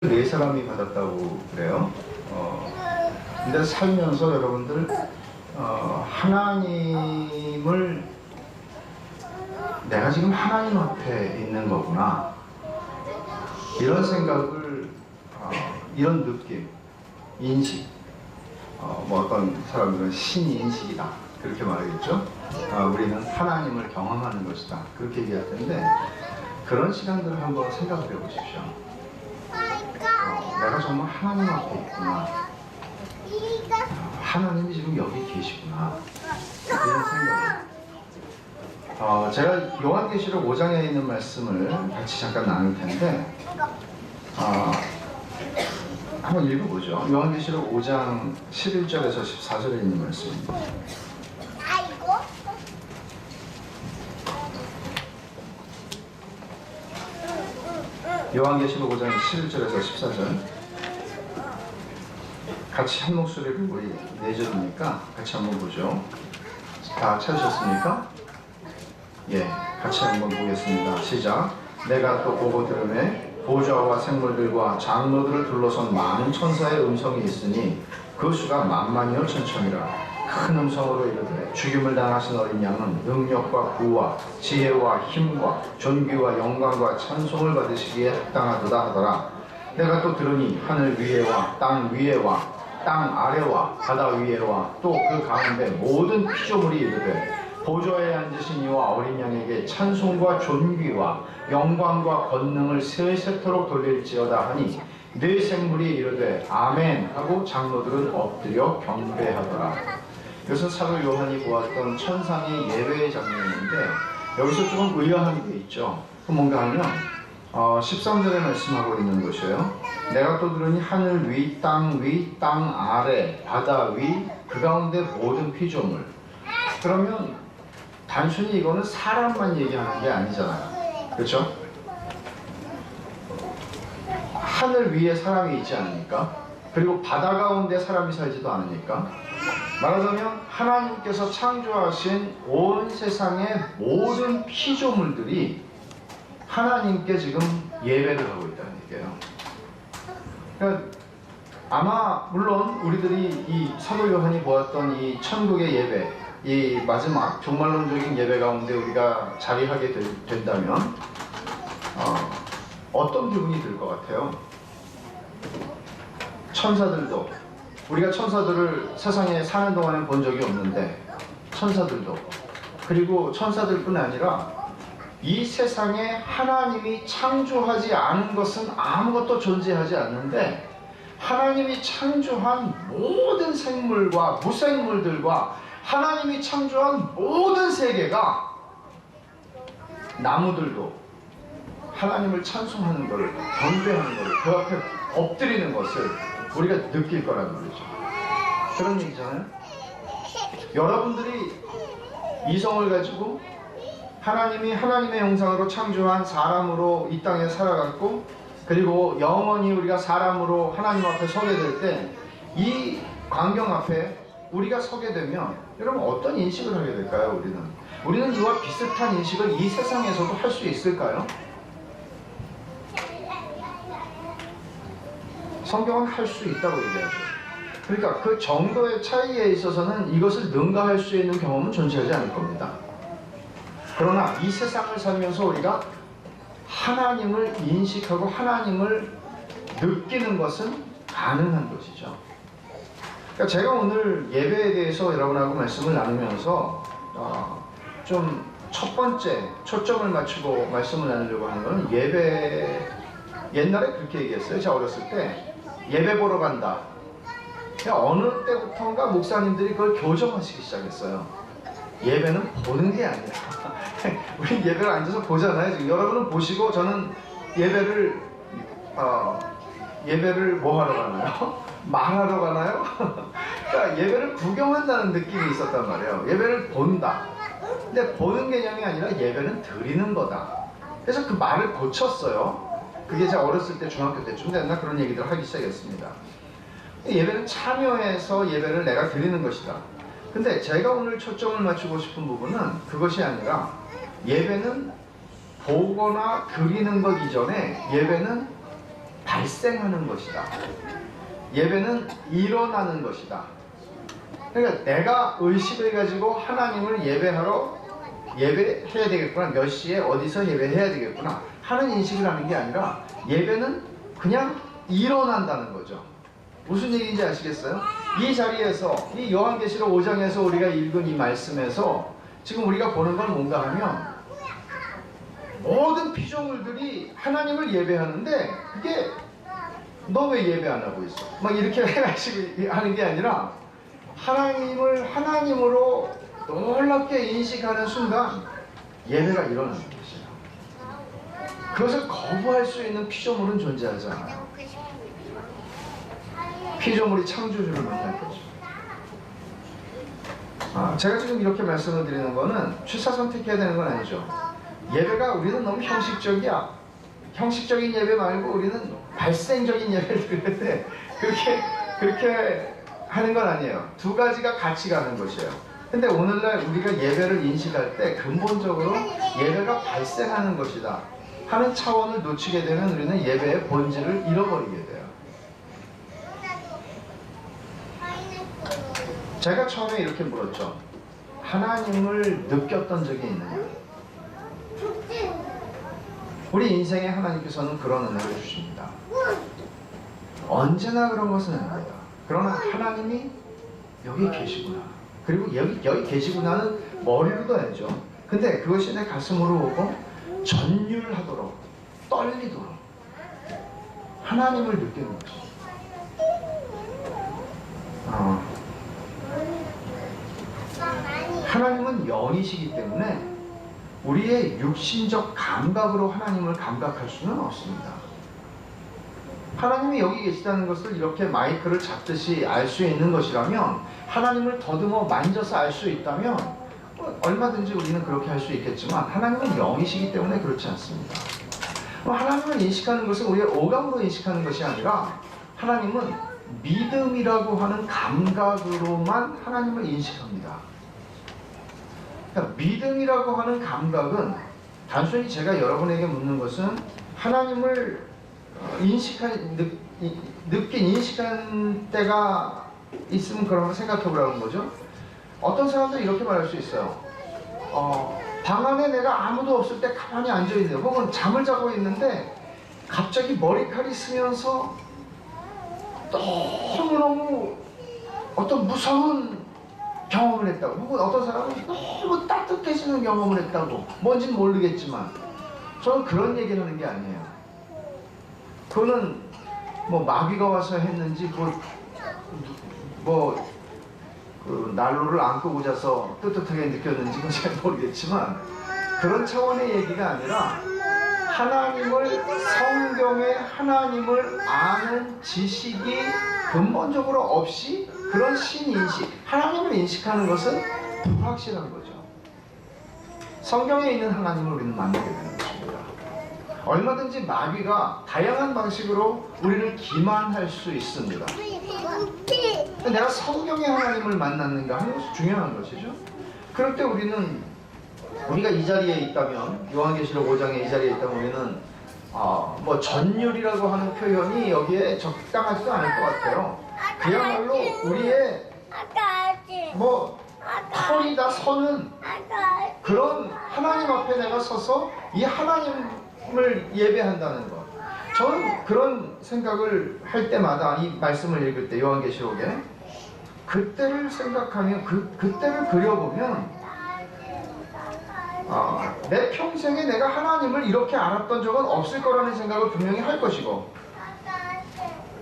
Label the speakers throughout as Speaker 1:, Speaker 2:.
Speaker 1: 네 사람이 받았다고 그래요. 근데 살면서 여러분들 하나님을 내가 지금 하나님 앞에 있는 거구나, 이런 생각을 이런 느낌, 인식, 뭐 어떤 사람들은 신인식이다 그렇게 말하겠죠. 우리는 하나님을 경험하는 것이다 그렇게 얘기할 텐데, 그런 시간들을 한번 생각해 보십시오. 내가 정말 하나님 앞에 있구나, 하나님이 지금 여기 계시구나, 이런 생각을. 제가 요한계시록 5장에 있는 말씀을 같이 잠깐 나눌 텐데, 한번 읽어보죠. 요한계시록 5장 11절에서 14절에 있는 말씀입니다. 요한계시록 5장 11절에서 14절 같이 한 목소리로, 우리 네 절이니까 같이 한번 보죠. 다 찾으셨습니까? 예, 같이 한번 보겠습니다. 시작. 내가 또 보고 들으매 보좌와 생물들과 장로들을 둘러선 많은 천사의 음성이 있으니 그 수가 만만이요 천천이라. 큰 음성으로 이르되 죽임을 당하신 어린 양은 능력과 부와 지혜와 힘과 존귀와 영광과 찬송을 받으시기에 합당하도다 하더라. 내가 또 들으니 하늘 위에와 땅 위에와 땅 아래와 바다 위에와 또 그 가운데 모든 피조물이 이르되 보좌에 앉으신 이와 어린 양에게 찬송과 존귀와 영광과 권능을 세세토록 돌릴지어다 하니 네 생물이 이르되 아멘 하고 장로들은 엎드려 경배하더라. 이것은 사도 요한이 보았던 천상의 예배의 장면인데, 여기서 조금 의아한 게 있죠. 그 뭔가 하면 13절에 말씀하고 있는 것이에요. 내가 또 들으니 하늘 위, 땅 아래, 바다 위, 그 가운데 모든 피조물. 그러면 단순히 이거는 사람만 얘기하는 게 아니잖아요. 그렇죠? 하늘 위에 사람이 있지 않습니까? 그리고 바다 가운데 사람이 살지도 않으니까. 말하자면 하나님께서 창조하신 온 세상의 모든 피조물들이 하나님께 지금 예배를 하고 있다는 얘기예요. 그러니까 아마 물론 우리들이 이 사도 요한이 보았던 이 천국의 예배, 이 마지막 종말론적인 예배 가운데 우리가 자리하게 된다면 어떤 기분이 들 것 같아요? 천사들도, 우리가 천사들을 세상에 사는 동안에 본 적이 없는데, 천사들도, 그리고 천사들뿐 아니라 이 세상에 하나님이 창조하지 않은 것은 아무것도 존재하지 않는데, 하나님이 창조한 모든 생물과 무생물들과 하나님이 창조한 모든 세계가, 나무들도 하나님을 찬송하는 것을, 경배하는 것을, 그 앞에 엎드리는 것을 우리가 느낄 거라는 거죠. 그런 얘기잖아요. 여러분들이 이성을 가지고 하나님이 하나님의 형상으로 창조한 사람으로 이 땅에 살아갔고, 그리고 영원히 우리가 사람으로 하나님 앞에 서게 될 때, 이 광경 앞에 우리가 서게 되면 여러분 어떤 인식을 하게 될까요? 우리는 이와 비슷한 인식을 이 세상에서도 할 수 있을까요? 성경은 할 수 있다고 얘기하죠. 그러니까 그 정도의 차이에 있어서는 이것을 능가할 수 있는 경험은 존재하지 않을 겁니다. 그러나 이 세상을 살면서 우리가 하나님을 인식하고 하나님을 느끼는 것은 가능한 것이죠. 그러니까 제가 오늘 예배에 대해서 여러분하고 말씀을 나누면서 좀 첫 번째 초점을 맞추고 말씀을 나누려고 하는 것은 예배, 옛날에 그렇게 얘기했어요. 제가 어렸을 때 예배 보러 간다. 어느 때부터인가 목사님들이 그걸 교정하시기 시작했어요. 예배는 보는 게 아니라 우리 예배를 앉아서 보잖아요. 지금 여러분은 보시고, 저는 예배를 뭐 하러 가나요? 말하러 가나요? 그러니까 예배를 구경한다는 느낌이 있었단 말이에요. 예배를 본다. 근데 보는 개념이 아니라 예배는 드리는 거다. 그래서 그 말을 고쳤어요. 그게 제가 어렸을 때 중학교 때쯤 됐나 그런 얘기들을 하기 시작했습니다. 예배는 참여해서 예배를 내가 드리는 것이다. 근데 제가 오늘 초점을 맞추고 싶은 부분은 그것이 아니라, 예배는 보거나 드리는 것 이전에 예배는 발생하는 것이다. 예배는 일어나는 것이다. 그러니까 내가 의식을 가지고 하나님을 예배해야 되겠구나, 몇 시에 어디서 예배해야 되겠구나 하는 인식을 하는 게 아니라 예배는 그냥 일어난다는 거죠. 무슨 얘기인지 아시겠어요? 이 자리에서, 이 요한계시록 5장에서 우리가 읽은 이 말씀에서 지금 우리가 보는 건 뭔가 하면 모든 피조물들이 하나님을 예배하는데 그게 너 왜 예배 안 하고 있어? 막 이렇게 해가지고 하는 게 아니라 하나님을 하나님으로 놀랍게 인식하는 순간 예배가 일어나는 것이에요. 그것을 거부할 수 있는 피조물은 존재하지 않아요. 피조물이 창조주를 만날 거죠. 제가 지금 이렇게 말씀을 드리는 거는 취사 선택해야 되는 건 아니죠. 예배가 우리는 너무 형식적이야. 형식적인 예배 말고 우리는 발생적인 예배를 드릴 때 그렇게 하는 건 아니에요. 두 가지가 같이 가는 것이에요. 근데 오늘날 우리가 예배를 인식할 때 근본적으로 예배가 발생하는 것이다 하는 차원을 놓치게 되면 우리는 예배의 본질을 잃어버리게 돼요. 제가 처음에 이렇게 물었죠. 하나님을 느꼈던 적이 있느냐? 우리 인생에 하나님께서는 그런 은혜를 주십니다. 언제나 그런 것은 아닙니다. 그러나 하나님이 여기 계시구나. 그리고 여기 계시구나는 머리로도 알죠. 근데 그것이 내 가슴으로 오고 전율하도록 떨리도록 하나님을 느끼는 거죠. 하나님은 영이시기 때문에 우리의 육신적 감각으로 하나님을 감각할 수는 없습니다. 하나님이 여기 계시다는 것을 이렇게 마이크를 잡듯이 알 수 있는 것이라면, 하나님을 더듬어 만져서 알 수 있다면 얼마든지 우리는 그렇게 할 수 있겠지만 하나님은 영이시기 때문에 그렇지 않습니다. 하나님을 인식하는 것은 우리의 오감으로 인식하는 것이 아니라 하나님은 믿음이라고 하는 감각으로만 하나님을 인식합니다. 그러니까 믿음이라고 하는 감각은 단순히 제가 여러분에게 묻는 것은 하나님을 인식한 때가 있으면 그런 걸 생각해 보라는 거죠. 어떤 사람들은 이렇게 말할 수 있어요. 방 안에 내가 아무도 없을 때 가만히 앉아있는데, 혹은 잠을 자고 있는데 갑자기 머리칼이 쓰면서 너무너무 어떤 무서운 경험을 했다고, 혹은 어떤 사람은 너무 따뜻해지는 경험을 했다고, 뭔지는 모르겠지만 저는 그런 얘기를 하는 게 아니에요. 그거는 뭐 마귀가 와서 했는지 그 난로를 안고 자서 뜨뜻하게 느꼈는지는 잘 모르겠지만 그런 차원의 얘기가 아니라 성경의 하나님을 아는 지식이 근본적으로 없이 그런 신인식, 하나님을 인식하는 것은 불확실한 거죠. 성경에 있는 하나님을 우리는 만나게 되는 것입니다. 얼마든지 마귀가 다양한 방식으로 우리를 기만할 수 있습니다. 내가 성경의 하나님을 만났는가 하는 것이 중요한 것이죠. 그럴 때 우리가 이 자리에 있다면, 요한계시록 5장에 이 자리에 있다면 우리는 뭐 전율이라고 하는 표현이 여기에 적당하지도 않을 것 같아요. 그야말로 우리의 털이다 서는 그런 하나님 앞에 내가 서서 이 하나님을 예배한다는 것. 저는 그런 생각을 할 때마다 이 말씀을 읽을 때, 요한계시록에 그때를 생각하면, 그때를 그려보면 내 평생에 내가 하나님을 이렇게 알았던 적은 없을 거라는 생각을 분명히 할 것이고,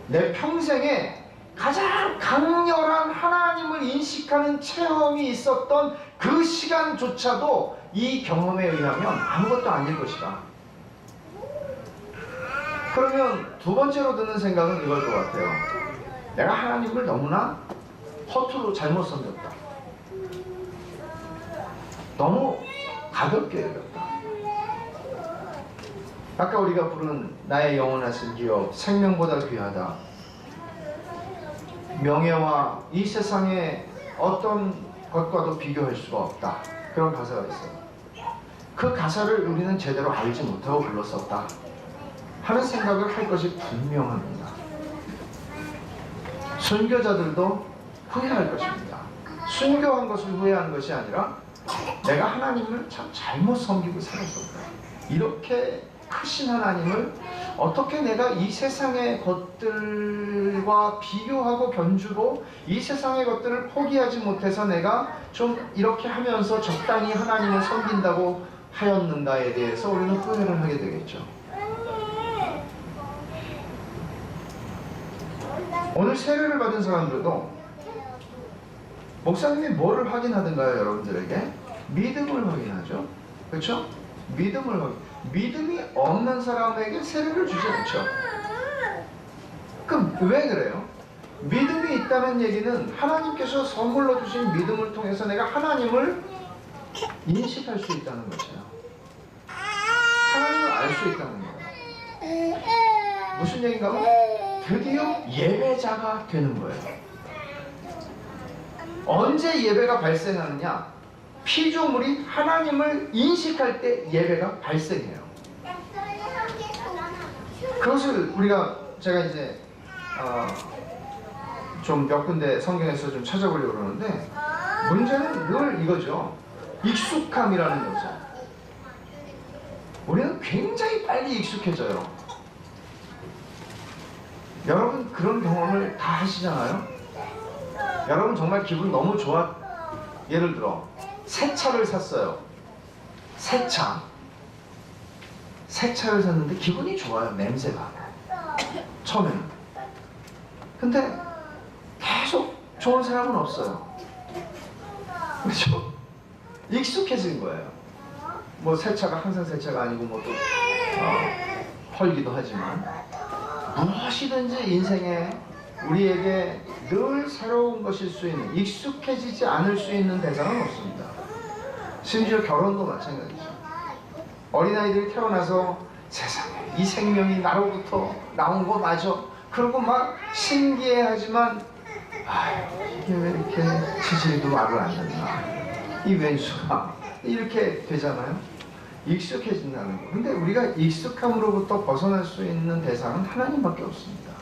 Speaker 1: 내 평생에 가장 강렬한 하나님을 인식하는 체험이 있었던 그 시간조차도 이 경험에 의하면 아무것도 아닐 것이다. 그러면 두 번째로 드는 생각은 이걸 것 같아요. 내가 하나님을 너무나 허투루 잘못 섬겼다. 너무 가볍게 여겼다. 아까 우리가 부른 나의 영원하신 기업, 생명보다 귀하다. 명예와 이 세상의 어떤 것과도 비교할 수가 없다. 그런 가사가 있어요. 그 가사를 우리는 제대로 알지 못하고 불렀었다 하는 생각을 할 것이 분명합니다. 순교자들도 후회할 것입니다. 순교한 것을 후회하는 것이 아니라 내가 하나님을 참 잘못 섬기고 살았었다. 이렇게 크신 하나님을 어떻게 내가 이 세상의 것들과 비교하고 견주고 이 세상의 것들을 포기하지 못해서 내가 좀 이렇게 하면서 적당히 하나님을 섬긴다고 하였는가에 대해서 우리는 후회를 하게 되겠죠. 오늘 세례를 받은 사람들도 목사님이 뭐를 확인하던가요? 여러분들에게 믿음을 확인하죠. 그렇죠? 믿음이 없는 사람에게 세례를 주지 않죠. 그럼 왜 그래요? 믿음이 있다는 얘기는 하나님께서 선물로 주신 믿음을 통해서 내가 하나님을 인식할 수 있다는 것이에요. 하나님을 알 수 있다는 거예요. 무슨 얘기인가 하면 드디어 예배자가 되는 거예요. 언제 예배가 발생하느냐? 피조물이 하나님을 인식할 때 예배가 발생해요. 그것을 제가 이제 좀 몇 군데 성경에서 좀 찾아보려고 그러는데 문제는 늘 이거죠. 익숙함이라는 거죠. 우리는 굉장히 빨리 익숙해져요. 여러분 그런 경험을 다 하시잖아요. 여러분 정말 기분 너무 좋아. 예를 들어 새 차를 샀어요. 새 차를 샀는데 기분이 좋아요. 냄새가 처음에는. 근데 계속 좋은 사람은 없어요. 그렇죠? 익숙해진 거예요. 뭐 새 차가 항상 새 차가 아니고 뭐 또 헐기도 하지만 무엇이든지 인생에 우리에게 늘 새로운 것일 수 있는, 익숙해지지 않을 수 있는 대상은 없습니다. 심지어 결혼도 마찬가지죠. 어린아이들이 태어나서 세상에 이 생명이 나로부터 나온 거 맞아. 그러고 막 신기해하지만 이게 왜 이렇게 지질이도 말을 안 듣나, 이 왼수가 이렇게 되잖아요. 익숙해진다는 거. 근데 우리가 익숙함으로부터 벗어날 수 있는 대상은 하나님밖에 없습니다.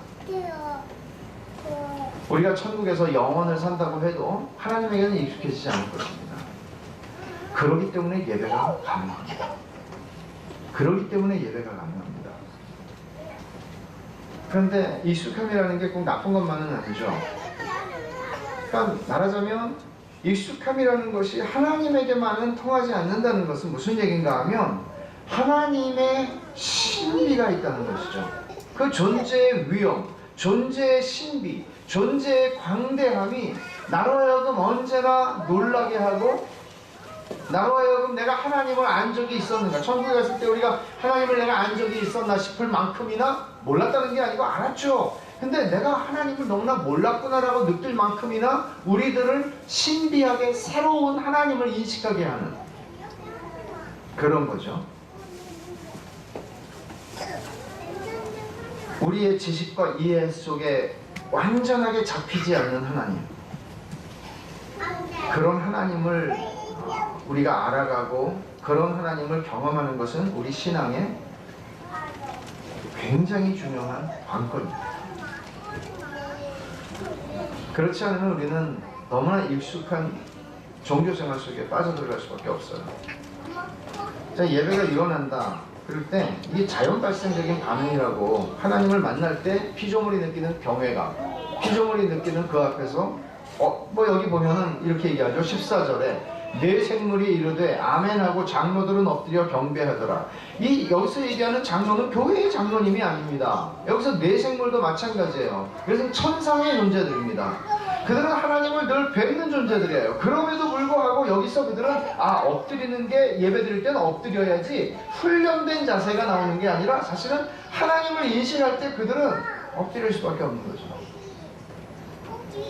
Speaker 1: 우리가 천국에서 영원을 산다고 해도 하나님에게는 익숙해지지 않을 것입니다. 그렇기 때문에 예배가 가능합니다. 그런데 익숙함이라는 게 꼭 나쁜 것만은 아니죠. 그러니까 말하자면 익숙함이라는 것이 하나님에게만은 통하지 않는다는 것은 무슨 얘기인가 하면 하나님의 신비가 있다는 것이죠. 그 존재의 위엄, 존재의 신비, 존재의 광대함이 나로 하여금 언제나 놀라게 하고, 나로 하여금 내가 하나님을 안 적이 있었는가, 천국에 갔을 때 우리가 하나님을 내가 안 적이 있었나 싶을 만큼이나, 몰랐다는 게 아니고 알았죠. 근데 내가 하나님을 너무나 몰랐구나라고 느낄 만큼이나 우리들을 신비하게 새로운 하나님을 인식하게 하는 그런 거죠. 우리의 지식과 이해 속에 완전하게 잡히지 않는 하나님, 그런 하나님을 우리가 알아가고 그런 하나님을 경험하는 것은 우리 신앙의 굉장히 중요한 관건입니다. 그렇지 않으면 우리는 너무나 익숙한 종교생활 속에 빠져들어갈 수밖에 없어요. 자, 예배가 일어난다 그럴 때 이게 자연 발생적인 반응이라고, 하나님을 만날 때 피조물이 느끼는 경외감, 피조물이 느끼는 그 앞에서 뭐 여기 보면은 이렇게 얘기하죠. 14절에 내 생물이 이르되 아멘하고 장로들은 엎드려 경배하더라. 여기서 얘기하는 장로는 교회의 장로님이 아닙니다. 여기서 내 생물도 마찬가지예요. 그래서 천상의 존재들입니다. 그들은 하나님을 늘 뵙는 존재들이에요. 그럼에도 불구하고 여기서 그들은 엎드리는 게, 예배드릴 때는 엎드려야지 훈련된 자세가 나오는 게 아니라 사실은 하나님을 인식할 때 그들은 엎드릴 수밖에 없는 거죠.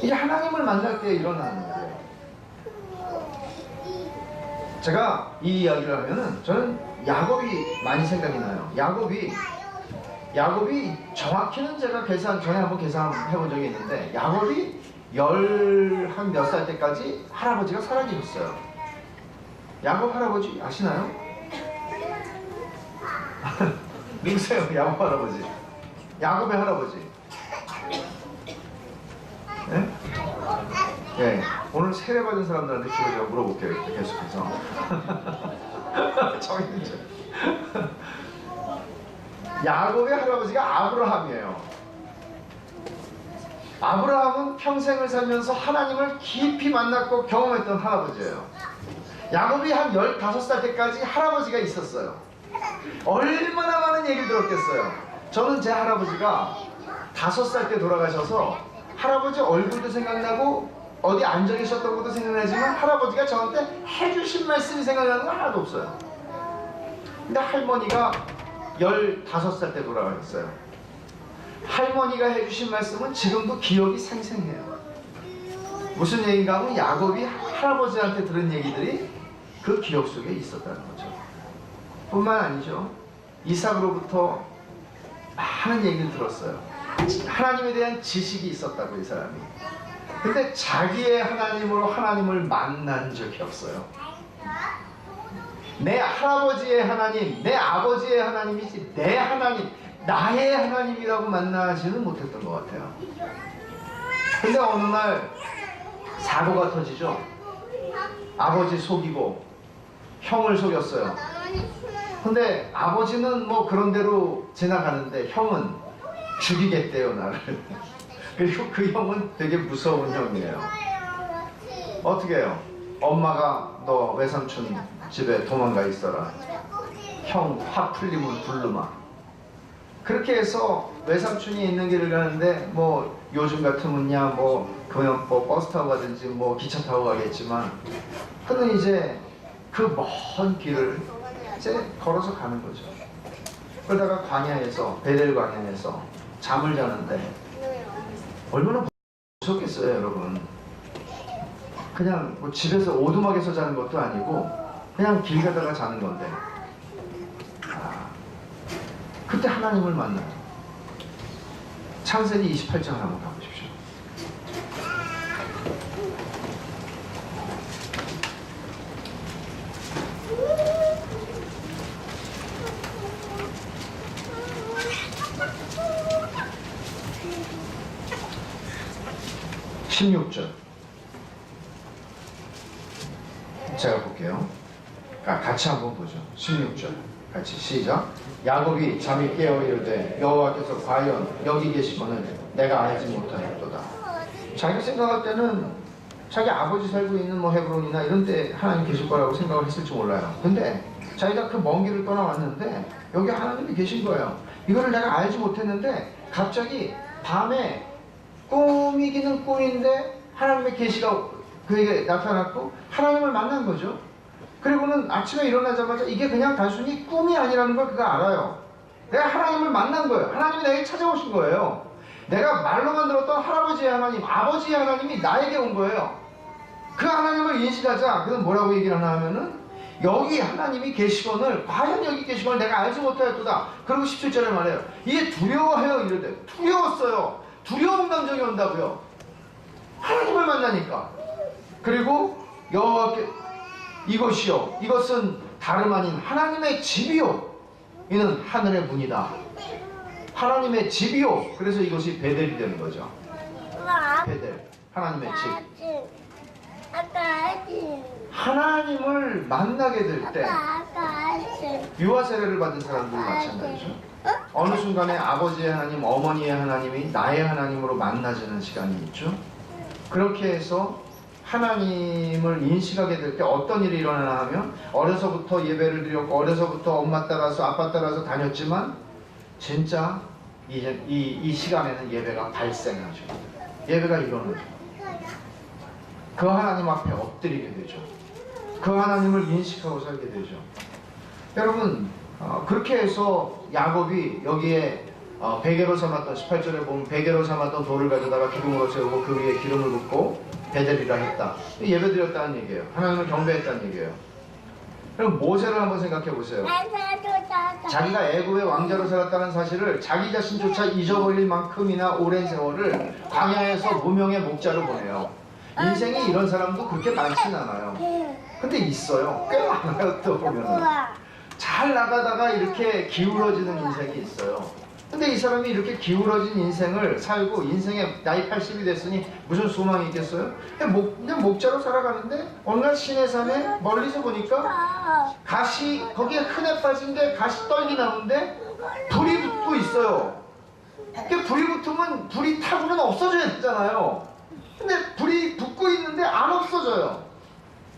Speaker 1: 이게 하나님을 만날 때 일어나는 거예요. 제가 이 이야기를 하면은 저는 야곱이 많이 생각이 나요. 야곱이 정확히는 제가 전에 한번 계산해 본 적이 있는데, 야곱이 한 몇 살 때까지 할아버지가 살아계셨어요. 야곱 할아버지 아시나요? 누구세요? 야곱 할아버지. 야곱의 할아버지. 예? 예. 오늘 세례 받은 사람들한테 주로 제가 물어볼게요. 이렇게 계속해서. 정해져. 야곱의 할아버지가 아브라함이에요. 아브라함은 평생을 살면서 하나님을 깊이 만났고 경험했던 할아버지예요. 야곱이 한 15살 때까지 할아버지가 있었어요. 얼마나 많은 얘기를 들었겠어요. 저는 제 할아버지가 5살 때 돌아가셔서 할아버지 얼굴도 생각나고 어디 앉아 계셨던 것도 생각나지만 할아버지가 저한테 해주신 말씀이 생각나는 건 하나도 없어요. 근데 할머니가 15살 때 돌아가셨어요. 할머니가 해주신 말씀은 지금도 기억이 생생해요. 무슨 얘기인가 하면 야곱이 할아버지한테 들은 얘기들이 그 기억 속에 있었다는 거죠. 뿐만 아니죠. 이삭으로부터 많은 얘기를 들었어요. 하나님에 대한 지식이 있었다고, 이 사람이. 근데 자기의 하나님으로 하나님을 만난 적이 없어요. 내 할아버지의 하나님, 내 아버지의 하나님이지 내 하나님, 나의 하나님이라고 만나지는 못했던 것 같아요. 근데 어느 날 사고가 터지죠. 아버지 속이고 형을 속였어요. 근데 아버지는 뭐 그런 대로 지나가는데 형은 죽이겠대요, 나를. 그리고 그 형은 되게 무서운 형이에요. 어떻게 해요? 엄마가 너 외삼촌 집에 도망가 있어라. 형 화 풀리면 불르마. 그렇게 해서 외삼촌이 있는 길을 가는데 뭐 요즘 같으면야 뭐 그냥 뭐 버스 타고 가든지 뭐 기차 타고 가겠지만 그는 이제 그 먼 길을 이제 걸어서 가는 거죠. 그러다가 광야에서 베델 광야에서 잠을 자는데 얼마나 무섭겠어요, 여러분. 그냥 뭐 집에서 오두막에서 자는 것도 아니고 그냥 길 가다가 자는 건데 그때 하나님을 만나요. 창세기 28장을 한번 가보십시오. (16절) 제가 볼게요. 같이 한번 보죠. 16절 같이 시작. 야곱이 잠이 깨어 이르되 여호와께서 과연 여기 계시거늘 내가 알지 못하였도다. 자기가 생각할 때는 자기 아버지 살고 있는 뭐 헤브론이나 이런 데 하나님 계실 거라고 생각을 했을지 몰라요. 근데 자기가 그 먼 길을 떠나왔는데 여기 하나님이 계신 거예요. 이거를 내가 알지 못했는데 갑자기 밤에 꿈이기는 꿈인데 하나님의 계시가 그에게 나타났고 하나님을 만난 거죠. 그리고는 아침에 일어나자마자 이게 그냥 단순히 꿈이 아니라는 걸 그가 알아요. 내가 하나님을 만난 거예요. 하나님이 나에게 찾아오신 거예요. 내가 말로만 들었던 할아버지의 하나님, 아버지의 하나님이 나에게 온 거예요. 그 하나님을 인식하자. 그는 뭐라고 얘기를 하나 하면은 여기 하나님이 계시거늘 과연 여기 계시거늘 내가 알지 못하였도다. 그리고 17절에 말해요. 이게 두려워해요. 이러대. 두려웠어요. 두려운 감정이 온다고요. 하나님을 만나니까. 그리고 여호와께 이것이요, 이것은 다름 아닌 하나님의 집이요, 이는 하늘의 문이다. 하나님의 집이요. 그래서 이것이 베델이 되는 거죠. 베델, 하나님의 집. 하나님을 만나게 될 때 유아 세례를 받은 사람들 마찬가지죠. 어느 순간에 아버지의 하나님, 어머니의 하나님이 나의 하나님으로 만나지는 시간이 있죠. 그렇게 해서 하나님을 인식하게 될 때 어떤 일이 일어나나 하면 어려서부터 예배를 드렸고 어려서부터 엄마 따라서 아빠 따라서 다녔지만 진짜 이 시간에는 예배가 발생하죠. 예배가 일어나죠. 그 하나님 앞에 엎드리게 되죠. 그 하나님을 인식하고 살게 되죠. 여러분 그렇게 해서 야곱이 여기에 베개로 삼았던 18절에 보면 베개로 삼았던 돌을 가져다가 기둥으로 세우고 그 위에 기름을 붓고 베델이라 했다. 예배드렸다는 얘기예요. 하나님을 경배했다는 얘기예요. 그럼 모세를 한번 생각해 보세요. 자기가 애굽의 왕자로 살았다는 사실을 자기 자신조차 잊어버릴 만큼이나 오랜 세월을 광야에서 무명의 목자로 보내요. 인생에 이런 사람도 그렇게 많진 않아요. 근데 있어요. 꽤 많아요. 또 보면은 잘 나가다가 이렇게 기울어지는 인생이 있어요. 근데 이 사람이 이렇게 기울어진 인생을 살고 인생에 나이 80이 됐으니 무슨 소망이 있겠어요? 그냥 목자로 살아가는데 어느 날 시내산에 멀리서 보니까 가시, 거기에 흙에 빠진 게 가시 떨기 나무인데 불이 붙고 있어요. 불이 붙으면 불이 타고는 없어져야 되잖아요. 근데 불이 붙고 있는데 안 없어져요.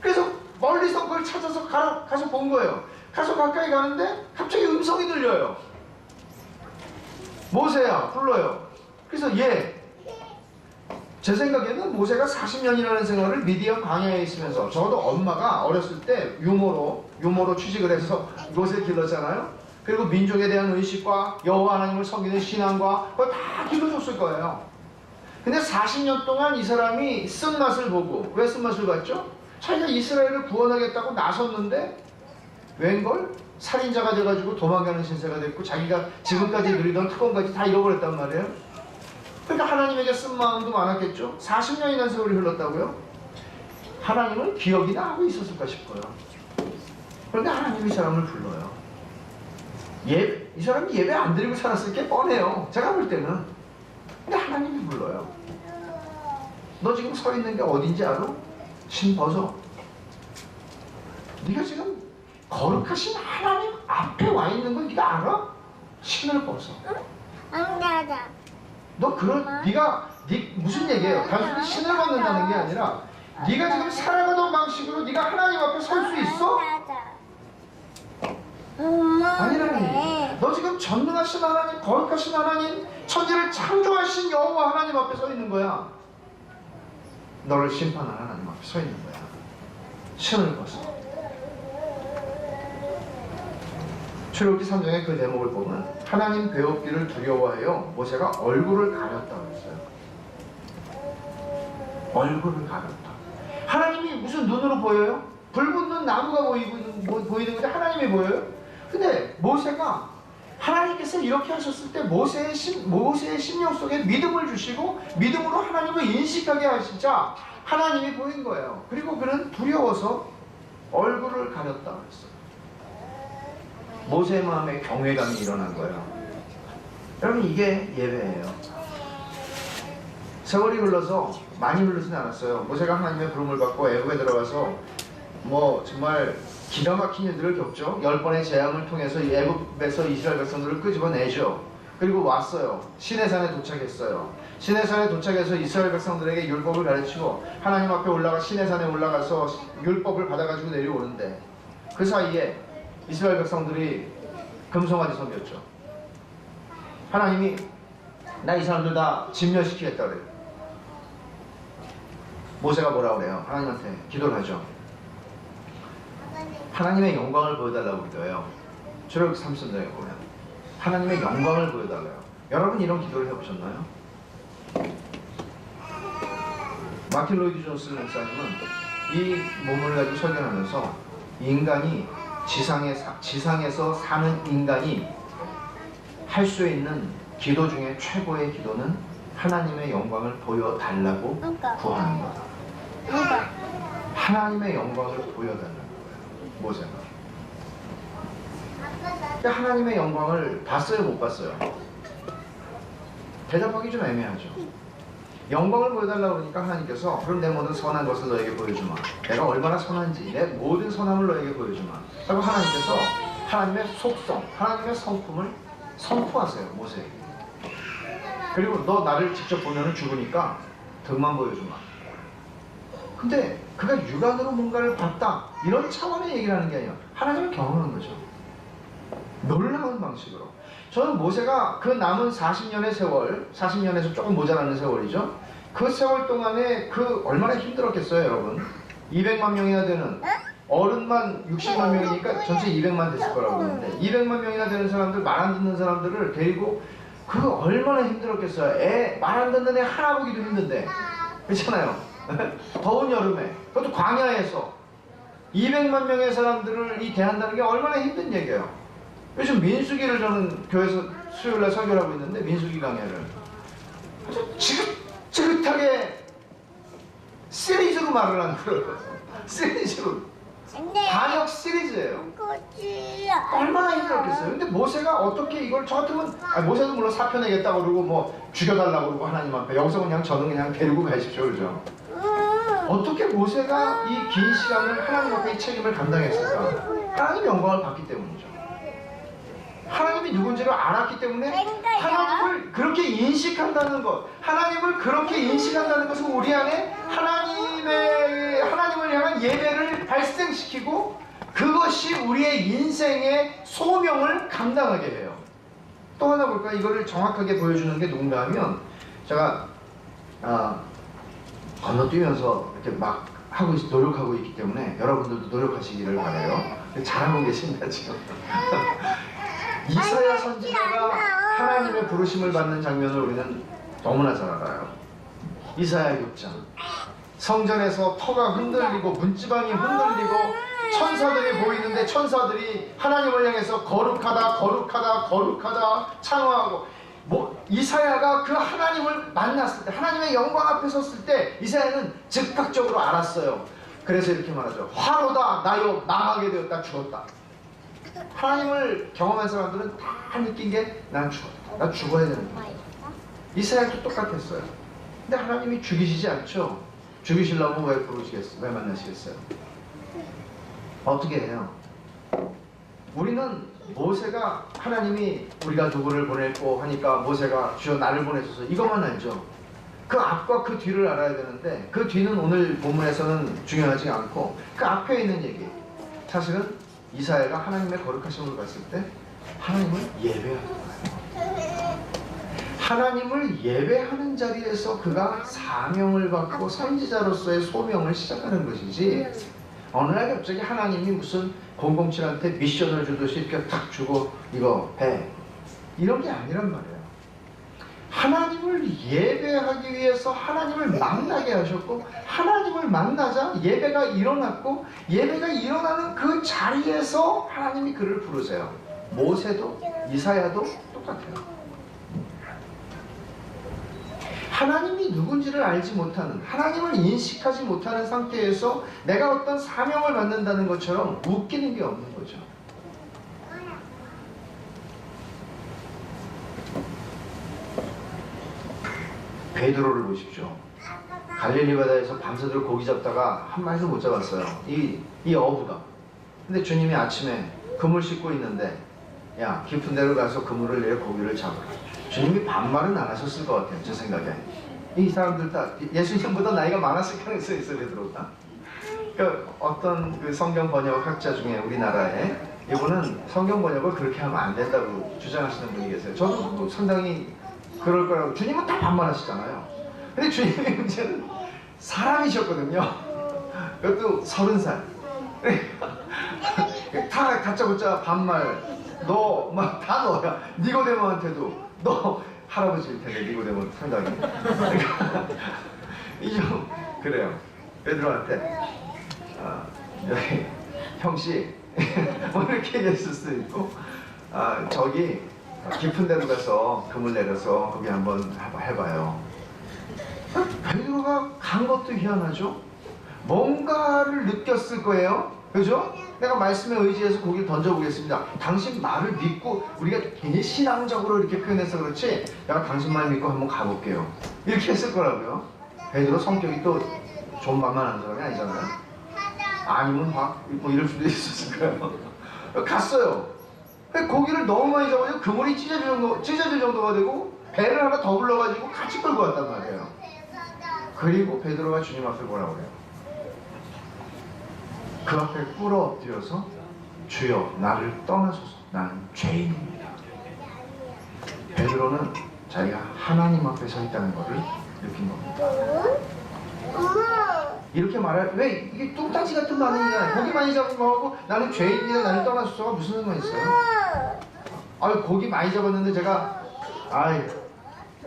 Speaker 1: 그래서 멀리서 그걸 찾아서 가서 본 거예요. 가서 가까이 가는데 갑자기 음성이 들려요. 모세야, 불러요. 그래서 제 생각에는 모세가 40년이라는 생활을 미디안 광야에 있으면서, 적어도 엄마가 어렸을 때 유모로 취직을 해서 모세를 길렀잖아요. 그리고 민족에 대한 의식과 여호와 하나님을 섬기는 신앙과 그걸 다 길러줬을 거예요. 근데 40년 동안 이 사람이 쓴맛을 보고, 왜 쓴맛을 봤죠? 자기가 이스라엘을 구원하겠다고 나섰는데 웬걸? 살인자가 돼가지고 도망가는 신세가 됐고 자기가 지금까지 누리던 특권까지 다 잃어버렸단 말이에요. 그러니까 하나님에게 쓴 마음도 많았겠죠. 40년이나 세월이 흘렀다고요? 하나님은 기억이나 하고 있었을까 싶어요. 그런데 하나님이 이 사람을 불러요. 이 사람이 예배 안 드리고 살았을 게 뻔해요. 제가 볼 때는. 근데 하나님이 불러요. 너 지금 서 있는 게 어딘지 알아? 신 벗어. 네가 지금 거룩하신 하나님 앞에 와 있는 건 네가 알아? 신을 벗어. 너 네가 무슨 얘기예요? 단순히 신을 벗는다는 게 아니라 네가 지금 살아가던 방식으로 네가 하나님 앞에 설 수 있어? 아니라는 얘기. 너 지금 전능하신 하나님, 거룩하신 하나님, 천지를 창조하신 여호와 하나님 앞에 서 있는 거야. 너를 심판하는 하나님 앞에 서 있는 거야. 신을 벗어. 출애굽기 3장의 그 대목을 보면 하나님 배웁기를 두려워하여 모세가 얼굴을 가렸다고 했어요. 얼굴을 가렸다. 하나님이 무슨 눈으로 보여요? 불 붙는 나무가 보이는 건데 하나님이 보여요? 근데 모세가 하나님께서 이렇게 하셨을 때 모세의 심령 속에 믿음을 주시고 믿음으로 하나님을 인식하게 하시자 하나님이 보인 거예요. 그리고 그는 두려워서 얼굴을 가렸다고 했어요. 모세의 마음에 경외감이 일어난 거예요. 여러분, 이게 예배예요. 세월이 흘러서 많이 흐르진 않았어요. 모세가 하나님의 부름을 받고 애굽에 들어가서 정말 기가 막힌 일들을 겪죠. 10번의 재앙을 통해서 애굽에서 이스라엘 백성들을 끄집어내죠. 그리고 왔어요. 시내산에 도착했어요. 시내산에 도착해서 이스라엘 백성들에게 율법을 가르치고 하나님 앞에 시내산에 올라가서 율법을 받아가지고 내려오는데 그 사이에 이스라엘 백성들이 금송아지 섬겼죠. 하나님이 나 이 사람들 다 진멸시키겠다 그래요. 모세가 뭐라 그래요? 하나님한테 기도를 하죠. 하나님의 영광을 보여달라고 기도해요. 출애굽기 33장에 보면 하나님의 영광을 보여달라요. 여러분 이런 기도를 해보셨나요? 마틴 로이드 존스 목사님은 이 본문을 가지고 설교하면서 인간이 지상에서 사는 인간이 할 수 있는 기도 중에 최고의 기도는 하나님의 영광을 보여달라고 구하는 거다. 하나님의 영광을 보여달라는 거예요. 모세가. 하나님의 영광을 봤어요, 못 봤어요? 대답하기 좀 애매하죠. 영광을 보여달라고 그러니까 하나님께서 그럼 내 모든 선한 것을 너에게 보여주마. 내가 얼마나 선한지 내 모든 선함을 너에게 보여주마. 그리고 하나님께서 하나님의 속성, 하나님의 성품을 선포하세요, 모세에게. 그리고 너 나를 직접 보면은 죽으니까 등만 보여주마. 근데 그가 육안으로 뭔가를 봤다 이런 차원의 얘기를 하는 게 아니라 하나님을 경험하는 거죠. 놀라운 방식으로. 저는 모세가 그 남은 40년의 세월, 40년에서 조금 모자라는 세월이죠. 그 세월 동안에 얼마나 힘들었겠어요, 여러분. 200만 명이나 되는 어른만 60만 명이니까 전체 200만 됐을 거라고 그러는데 200만 명이나 되는 사람들, 말 안 듣는 사람들을 데리고 얼마나 힘들었겠어요. 말 안 듣는 애 하나 보기도 힘든데, 그렇잖아요. 더운 여름에, 그것도 광야에서 200만 명의 사람들을 대한다는 게 얼마나 힘든 얘기예요. 요즘 민수기를 저는 교회에서 수요일날 설교를 하고 있는데, 민수기 강의를 아주 지긋지긋하게 시리즈로 말을 하는 거예요. 시리즈로. 반역 시리즈예요. 얼마나 힘들었겠어요. 근데 모세가 어떻게 이걸 저 같으면 모세도 물론 사표내겠다고 그러고 뭐 죽여달라고 그러고 하나님 앞에 여기서 그냥 저는 그냥 데리고 가십시오 그러죠. 어떻게 모세가 이 긴 시간을 하나님 앞에 이 책임을 감당했을까? 하나님 영광을 받기 때문이죠. 하나님이 누군지를 알았기 때문에 하나님을 그렇게 인식한다는 것, 하나님을 그렇게 인식한다는 것은 우리 안에 하나님을 향한 예배를 발생시키고 그것이 우리의 인생의 소명을 감당하게 해요. 또 하나 볼까요? 이거를 정확하게 보여주는 게 누군가 하면 제가 건너뛰면서 이렇게 막 노력하고 있기 때문에 여러분들도 노력하시기를 바라요. 잘하고 계십니다 지금. 이사야 선지자가 하나님의 부르심을 받는 장면을 우리는 너무나 잘 알아요. 이사야 6장 성전에서 터가 흔들리고 문지방이 흔들리고 천사들이 보이는데 천사들이 하나님을 향해서 거룩하다 거룩하다 거룩하다 찬양하고 이사야가 그 하나님을 만났을 때 하나님의 영광 앞에 섰을 때 이사야는 즉각적으로 알았어요. 그래서 이렇게 말하죠. 화로다 나여 망하게 되었다 죽었다. 하나님을 경험한 사람들은 다 느낀 게 난 죽었다. 나 죽어야 되는 거야. 이사야도 똑같았어요. 근데 하나님이 죽이시지 않죠. 죽이시려면 왜 부르시겠어요? 왜 만나시겠어요? 어떻게 해요? 우리는 모세가 하나님이 우리가 누구를 보냈고 하니까 모세가 주여 나를 보내셔서 이것만 알죠. 그 앞과 그 뒤를 알아야 되는데 그 뒤는 오늘 본문에서는 중요하지 않고 그 앞에 있는 얘기. 사실은 이사야가 하나님의 거룩하심을 봤을 때 하나님을 예배하는 거예요. 하나님을 예배하는 자리에서 그가 사명을 받고 선지자로서의 소명을 시작하는 것이지 어느 날 갑자기 하나님이 무슨 007한테 미션을 주듯이 이렇게 탁 주고 이거 해 이런 게 아니란 말이에요. 하나님을 예배하기 위해서 하나님을 만나게 하셨고 하나님을 만나자 예배가 일어났고 예배가 일어나는 그 자리에서 하나님이 그를 부르세요. 모세도 이사야도 똑같아요. 하나님이 누군지를 알지 못하는 하나님을 인식하지 못하는 상태에서 내가 어떤 사명을 받는다는 것처럼 웃기는 게 없는 거죠. 베드로를 보십시오. 갈릴리 바다에서 밤새도록 고기 잡다가 한 마리도 못 잡았어요. 이 어부가. 근데 주님이 아침에 그물 씻고 있는데 야 깊은 데로 가서 그물을 내려 고기를 잡으라. 주님이 반말은 안 하셨을 것 같아요. 제 생각에. 이 사람들 다 예수님보다 나이가 많았을 가능성이 있어요. 베드로가. 그러니까 어떤 그 성경 번역 학자 중에 우리나라에 이분은 성경 번역을 그렇게 하면 안 된다고 주장하시는 분이 계세요. 저도 상당히 그럴 거라고. 주님은 다 반말하시잖아요. 근데 주님의 문제는 사람이셨거든요. 그것도 30살. 다 다짜고짜 반말. 너 막 다 너야. 니고데모한테도 너 할아버지일 텐데 니고데모 상당히. 이 좀 그래요. 베드로한테 여기 형씨 뭐 이렇게 얘기했을 수도 있고 저기 깊은 데로 가서 그물 내려서 거기 한번 해봐요. 베드로가 간 것도 희한하죠. 뭔가를 느꼈을 거예요. 그죠? 내가 말씀에 의지해서 고기를 던져보겠습니다. 당신 말을 믿고 우리가 괜히 신앙적으로 이렇게 표현해서 그렇지 내가 당신 말 믿고 한번 가볼게요. 이렇게 했을 거라고요. 베드로 성격이 또 좀 만만한 사람이 아니잖아요. 아니면 막 뭐 이럴 수도 있었을 거예요. 갔어요. 고기를 너무 많이 잡아서 그물이 찢어질 정도가 되고 배를 하나 더 불러가지고 같이 끌고 왔단 말이에요. 그리고 베드로가 주님 앞에 뭐라고 그래요? 그 앞에 꿇어 엎드려서 주여 나를 떠나소서 나는 죄인입니다. 베드로는 자기가 하나님 앞에 서 있다는 것을 느낀 겁니다. 이렇게 말할 왜 이게 뚱딴지 같은 반응이야. 고기 많이 잡은 거하고 나는 죄인이다 나를 떠나소서가 무슨 상관이 있어요? 고기 많이 잡았는데 제가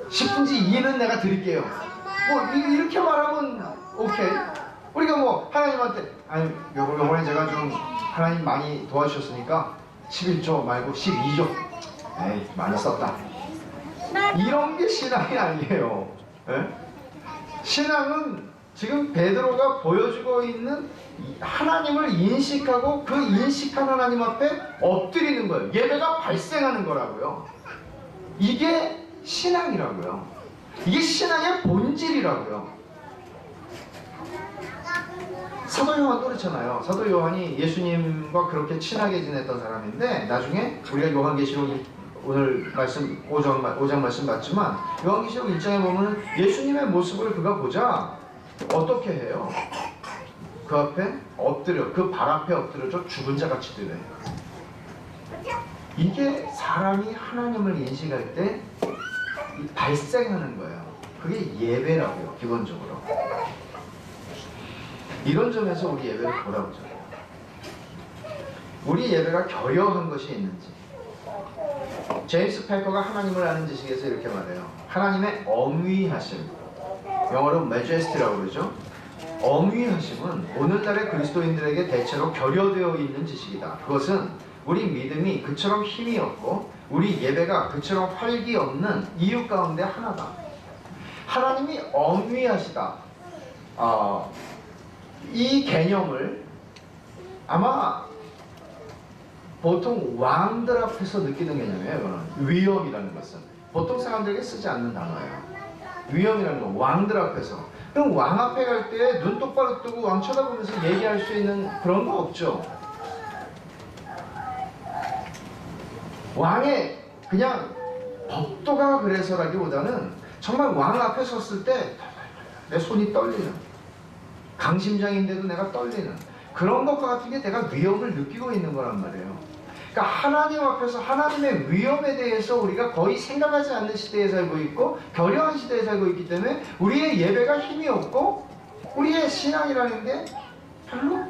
Speaker 1: 10분지 2는 내가 드릴게요. 뭐 이렇게 말하면 오케이. 우리가 뭐 하나님한테 요번에 제가 좀 하나님 많이 도와주셨으니까 11조 말고 12조 에이 많이 썼다. 이런 게 신앙이 아니에요. 에? 신앙은 지금 베드로가 보여주고 있는 하나님을 인식하고 그 인식한 하나님 앞에 엎드리는 거예요. 예배가 발생하는 거라고요. 이게 신앙이라고요. 이게 신앙의 본질이라고요. 사도 요한도 그렇잖아요. 사도 요한이 예수님과 그렇게 친하게 지냈던 사람인데 나중에 우리가 요한계시록 오늘 말씀 5장 말씀 봤지만 요한계시록 1장에 보면 예수님의 모습을 그가 보자 어떻게 해요? 그 앞에 엎드려, 그 발 앞에 엎드려져 죽은 자 같이 되네. 이게 사람이 하나님을 인식할 때 발생하는 거예요. 그게 예배라고요. 기본적으로. 이런 점에서 우리 예배를 보라보죠. 우리 예배가 결여한 것이 있는지. 제임스 패커가 하나님을 아는 지식에서 이렇게 말해요. 하나님의 엄위하심, 영어로 majesty라고 그러죠. 엄위하심은 오늘날의 그리스도인들에게 대체로 결여되어 있는 지식이다. 그것은 우리 믿음이 그처럼 힘이 없고 우리 예배가 그처럼 활기 없는 이유 가운데 하나다. 하나님이 엄위하시다. 이 개념을 아마 보통 왕들 앞에서 느끼는 개념이에요. 이거는 위엄이라는 것은 보통 사람들에게 쓰지 않는 단어예요. 위엄이라는 건 왕들 앞에서. 그럼 왕 앞에 갈 때 눈 똑바로 뜨고 왕 쳐다보면서 얘기할 수 있는 그런 거 없죠. 왕의 그냥 법도가 그래서라기보다는 정말 왕 앞에 섰을 때 내 손이 떨리는, 강심장인데도 내가 떨리는 그런 것과 같은 게 내가 위엄을 느끼고 있는 거란 말이에요. 그러니까 하나님 앞에서 하나님의 위엄에 대해서 우리가 거의 생각하지 않는 시대에 살고 있고 결여한 시대에 살고 있기 때문에 우리의 예배가 힘이 없고 우리의 신앙이라는 게 별로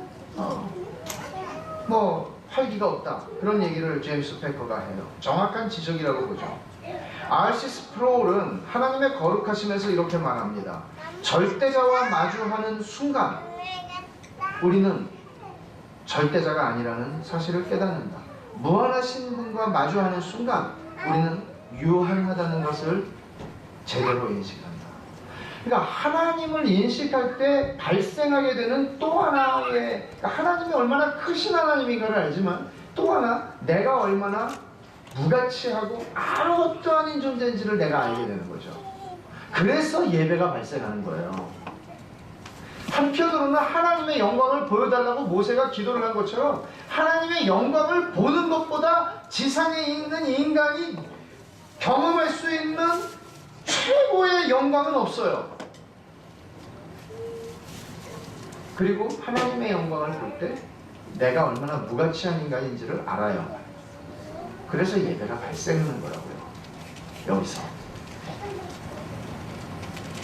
Speaker 1: 활기가 없다. 그런 얘기를 제임스 패커가 해요. 정확한 지적이라고 보죠. R.C. 스프롤은 하나님의 거룩하심에서 이렇게 말합니다. 절대자와 마주하는 순간 우리는 절대자가 아니라는 사실을 깨닫는다. 무한하신 분과 마주하는 순간 우리는 유한하다는 것을 제대로 인식한다. 그러니까 하나님을 인식할 때 발생하게 되는 또 하나의, 그러니까 하나님이 얼마나 크신 하나님인가를 알지만 또 하나 내가 얼마나 무가치하고 아무것도 아닌 존재인지를 내가 알게 되는 거죠. 그래서 예배가 발생하는 거예요. 한편으로는 하나님의 영광을 보여달라고 모세가 기도를 한 것처럼 하나님의 영광을 보는 것보다 지상에 있는 인간이 경험할 수 있는 최고의 영광은 없어요. 그리고 하나님의 영광을 볼 때 내가 얼마나 무가치한 인간인지를 알아요. 그래서 예배가 발생하는 거라고요. 여기서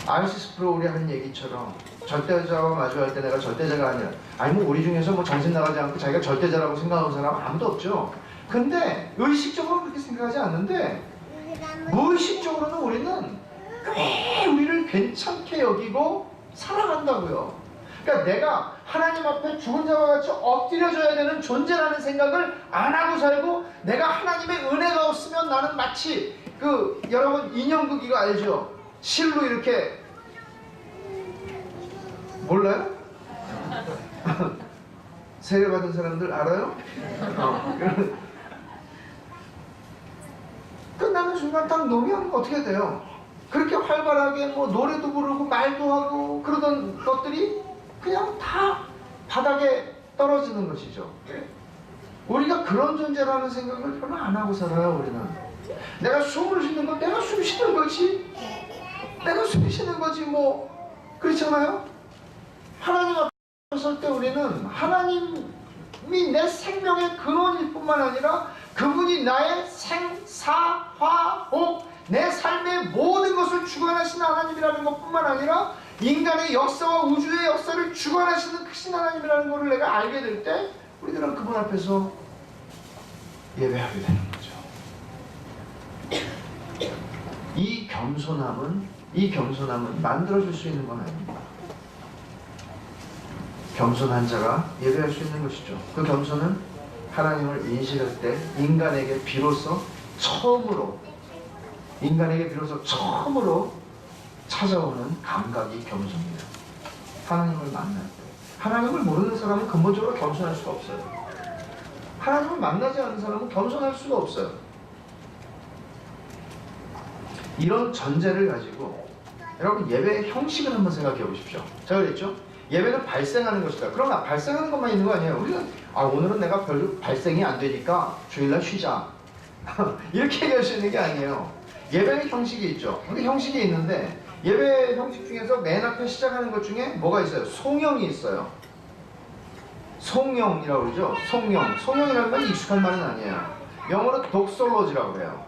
Speaker 1: R.C. 스프롤이 하는 얘기처럼 절대자와 마주할 때 내가 절대자가 아니라, 아니 뭐 우리 중에서 뭐 정신 나가지 않고 자기가 절대자라고 생각하는 사람 아무도 없죠. 근데 의식적으로 그렇게 생각하지 않는데 무의식적으로는 우리는 꽤 우리를 괜찮게 여기고 살아간다고요. 그러니까 내가 하나님 앞에 죽은 자와 같이 엎드려져야 되는 존재라는 생각을 안 하고 살고, 내가 하나님의 은혜가 없으면 나는 마치 여러분 인형극 이거 알죠? 실로 이렇게, 몰라요? 세례 받은 사람들 알아요? 끝나는 순간 딱 놓으면 어떻게 돼요? 그렇게 활발하게 뭐 노래도 부르고 말도 하고 그러던 것들이 그냥 다 바닥에 떨어지는 것이죠. 우리가 그런 존재라는 생각을 별로 안 하고 살아요. 우리는 내가 숨을 쉬는 건 내가 숨 쉬는 거지, 내가 숨 쉬는 거지 뭐, 그렇잖아요. 하나님 앞에 설 때 우리는 하나님이 내 생명의 근원일 뿐만 아니라 그분이 나의 생사화복, 내 삶의 모든 것을 주관하시는 하나님이라는 것뿐만 아니라 인간의 역사와 우주의 역사를 주관하시는 크신 하나님이라는 것을 내가 알게 될 때 우리들은 그분 앞에서 예배하게 되는 거죠. 이 겸손함은 만들어줄 수 있는 건 아닙니다. 겸손한 자가 예배할 수 있는 것이죠. 그 겸손은 하나님을 인식할 때 인간에게 비로소 처음으로 찾아오는 감각이 겸손입니다. 하나님을 만날 때. 하나님을 모르는 사람은 근본적으로 겸손할 수가 없어요. 하나님을 만나지 않는 사람은 겸손할 수가 없어요. 이런 전제를 가지고 여러분 예배의 형식을 한번 생각해 보십시오. 제가 그랬죠? 예배는 발생하는 것이다. 그러나 발생하는 것만 있는 거 아니에요. 우리는 오늘은 내가 별로 발생이 안 되니까 주일날 쉬자. 이렇게 얘기할 수 있는 게 아니에요. 예배의 형식이 있죠. 근데 형식이 있는데 예배 형식 중에서 맨 앞에 시작하는 것 중에 뭐가 있어요? 송영이 있어요. 송영이라고 그러죠. 송영. 송영이라는 건 익숙한 말은 아니에요. 영어로 독솔로지라고 해요.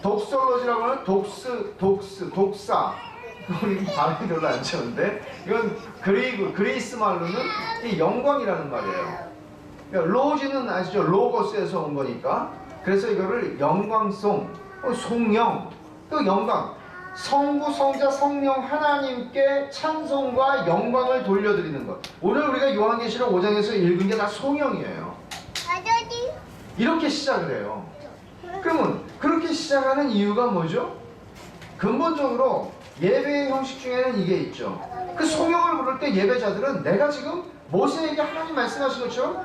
Speaker 1: 독솔로지라고 하는 독사. 우리 발음이 별로 안 좋은데 이건 그리스 말로는 이 영광이라는 말이에요. 그러니까 로지는 아시죠? 로고스에서 온 거니까. 그래서 이거를 영광송, 송영, 또 영광. 성부, 성자, 성령 하나님께 찬송과 영광을 돌려드리는 것. 오늘 우리가 요한계시록 5장에서 읽은 게 다 송영이에요. 이렇게 시작을 해요. 그러면 그렇게 시작하는 이유가 뭐죠? 근본적으로 예배의 형식 중에는 이게 있죠. 그 송영을 부를 때 예배자들은 내가 지금 모세에게 하나님 말씀하신 것처럼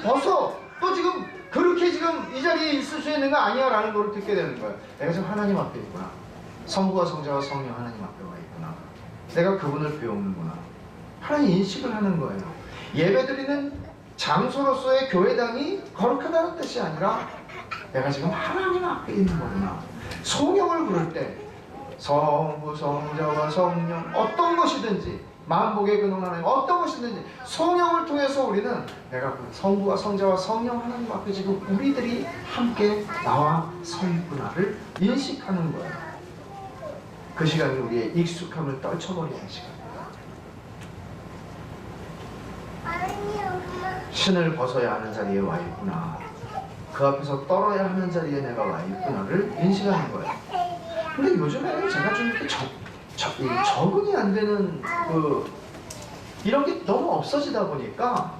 Speaker 1: 벗어 또 지금 그렇게 지금 이 자리에 있을 수 있는 거 아니야 라는 걸 듣게 되는 거예요. 내가 지금 하나님 앞에 있구나. 성부와 성자와 성령 하나님 앞에 와 있구나. 내가 그분을 배우는구나. 하나님 인식을 하는 거예요. 예배드리는 장소로서의 교회당이 거룩하다는 뜻이 아니라 내가 지금 하나님 앞에 있는 거구나. 송영을 부를 때 성부, 성자와 성령 어떤 것이든지 만복의 근원 하나님 어떤 것이든지 성령을 통해서 우리는 내가 그 성부와 성자와 성령 하나님 앞에 지금 우리들이 함께 나와 서 있구나를 인식하는 거예요. 그 시간이 우리의 익숙함을 떨쳐버리는 시간입니다. 신을 벗어야 하는 자리에 와 있구나. 그 앞에서 떨어야 하는 자리에 내가 와 있구나를 인식하는 거예요. 근데 요즘에는 제가 좀 이렇게 적응이 안 되는 이런 게 너무 없어지다 보니까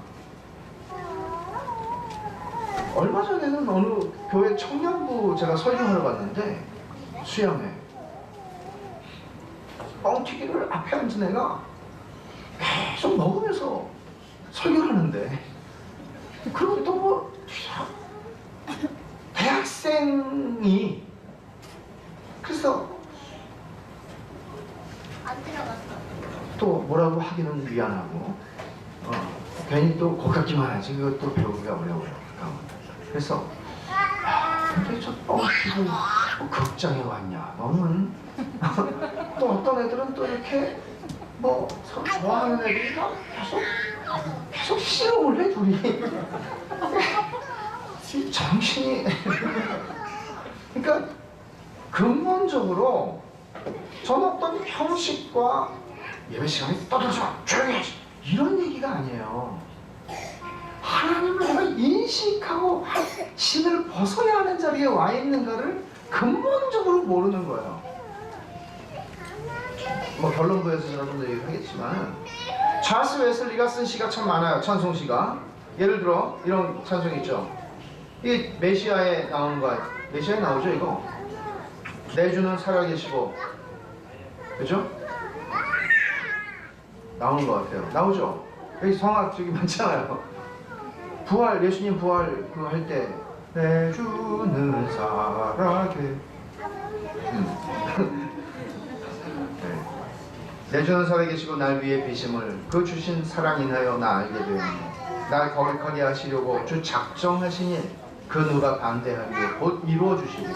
Speaker 1: 얼마 전에는 어느 교회 청년부 제가 설교하러 갔는데 수양회 뻥튀기를 앞에 앉은 애가 계속 먹으면서 설교를 하는데 그리고 또 뭐 대학생이 그래서 또 뭐라고 하기는 미안하고 괜히 또 고깝기만 하지 그것도 배우기가 어려워요. 그래서 근데 저 뻥튀기 뭐 극장에 왔냐 너는 또 어떤 애들은 또 이렇게 뭐 서로 좋아하는 애들이 계속 씨름을 해 둘이. 정신이 그러니까 근본적으로 저는 어떤 형식과 예배 시간에 떠들지 마 조용히 해 이런 얘기가 아니에요. 하나님을 내가 인식하고 신을 벗어야 하는 자리에 와 있는가를 근본적으로 모르는 거예요. 뭐 결론부에서 여러분들 얘기하겠지만 찰스 웨슬리가 쓴 시가 참 많아요. 찬송시가. 예를 들어 이런 찬송 있죠. 이 메시아에 나오는 거 메시아에 나오죠 이거. 내 주는 살아계시고 그죠? 나오는 것 같아요. 나오죠? 여기 성악 저기 많잖아요. 부활 예수님 부활 그거 할 때 내 주는 살아계 네. 내 주는 살아계시고 날 위해 비심을 그 주신 사랑 인하여 나 알게 되었네. 날 거룩하게 하시려고 주 작정하신 일 그 누가 반대하기에 곧 이루어 주시고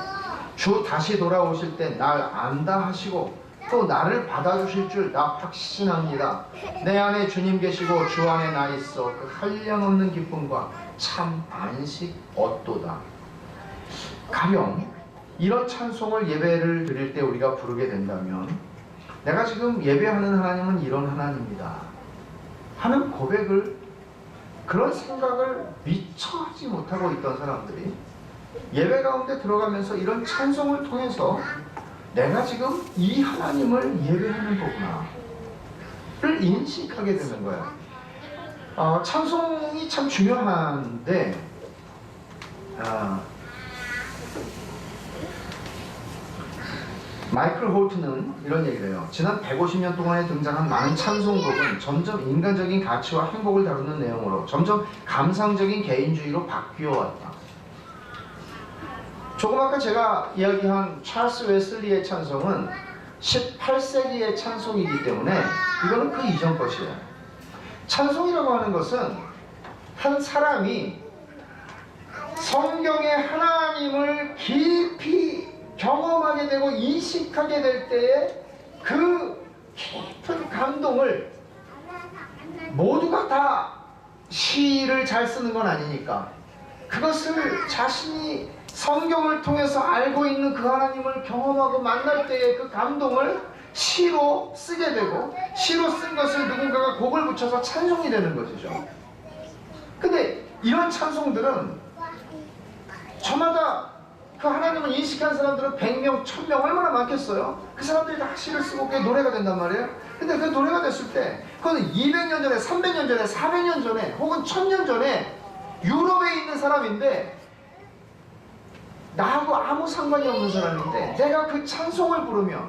Speaker 1: 주 다시 돌아오실 때 날 안다 하시고 또 나를 받아주실 줄 나 확신합니다. 내 안에 주님 계시고 주 안에 나 있어 그 한량없는 기쁨과 참 안식 얻도다. 가령 이런 찬송을 예배를 드릴 때 우리가 부르게 된다면 내가 지금 예배하는 하나님은 이런 하나님이다 하는 고백을 그런 생각을 미처 하지 못하고 있던 사람들이 예배 가운데 들어가면서 이런 찬송을 통해서 내가 지금 이 하나님을 예배하는 거구나 를 인식하게 되는 거예요. 찬송이 참 중요한데 마이클 홀트는 이런 얘기를 해요. 지난 150년 동안에 등장한 많은 찬송곡은 점점 인간적인 가치와 행복을 다루는 내용으로 점점 감상적인 개인주의로 바뀌어왔다. 조금 아까 제가 이야기한 찰스 웨슬리의 찬송은 18세기의 찬송이기 때문에 이거는 그 이전 것이에요. 찬송이라고 하는 것은 한 사람이 성경의 하나님을 깊이 경험하게 되고 인식하게 될 때에 그 깊은 감동을 모두가 다 시를 잘 쓰는 건 아니니까 그것을 자신이 성경을 통해서 알고 있는 그 하나님을 경험하고 만날 때의 그 감동을 시로 쓰게 되고 시로 쓴 것을 누군가가 곡을 붙여서 찬송이 되는 것이죠. 근데 이런 찬송들은 저마다 그 하나님을 인식한 사람들은 100명, 1000명 얼마나 많겠어요? 그 사람들이 다 시를 쓰고 그게 노래가 된단 말이에요. 근데 그 노래가 됐을 때 그거는 200년 전에, 300년 전에, 400년 전에 혹은 1000년 전에 유럽에 있는 사람인데 나하고 아무 상관이 없는 사람인데 내가 그 찬송을 부르면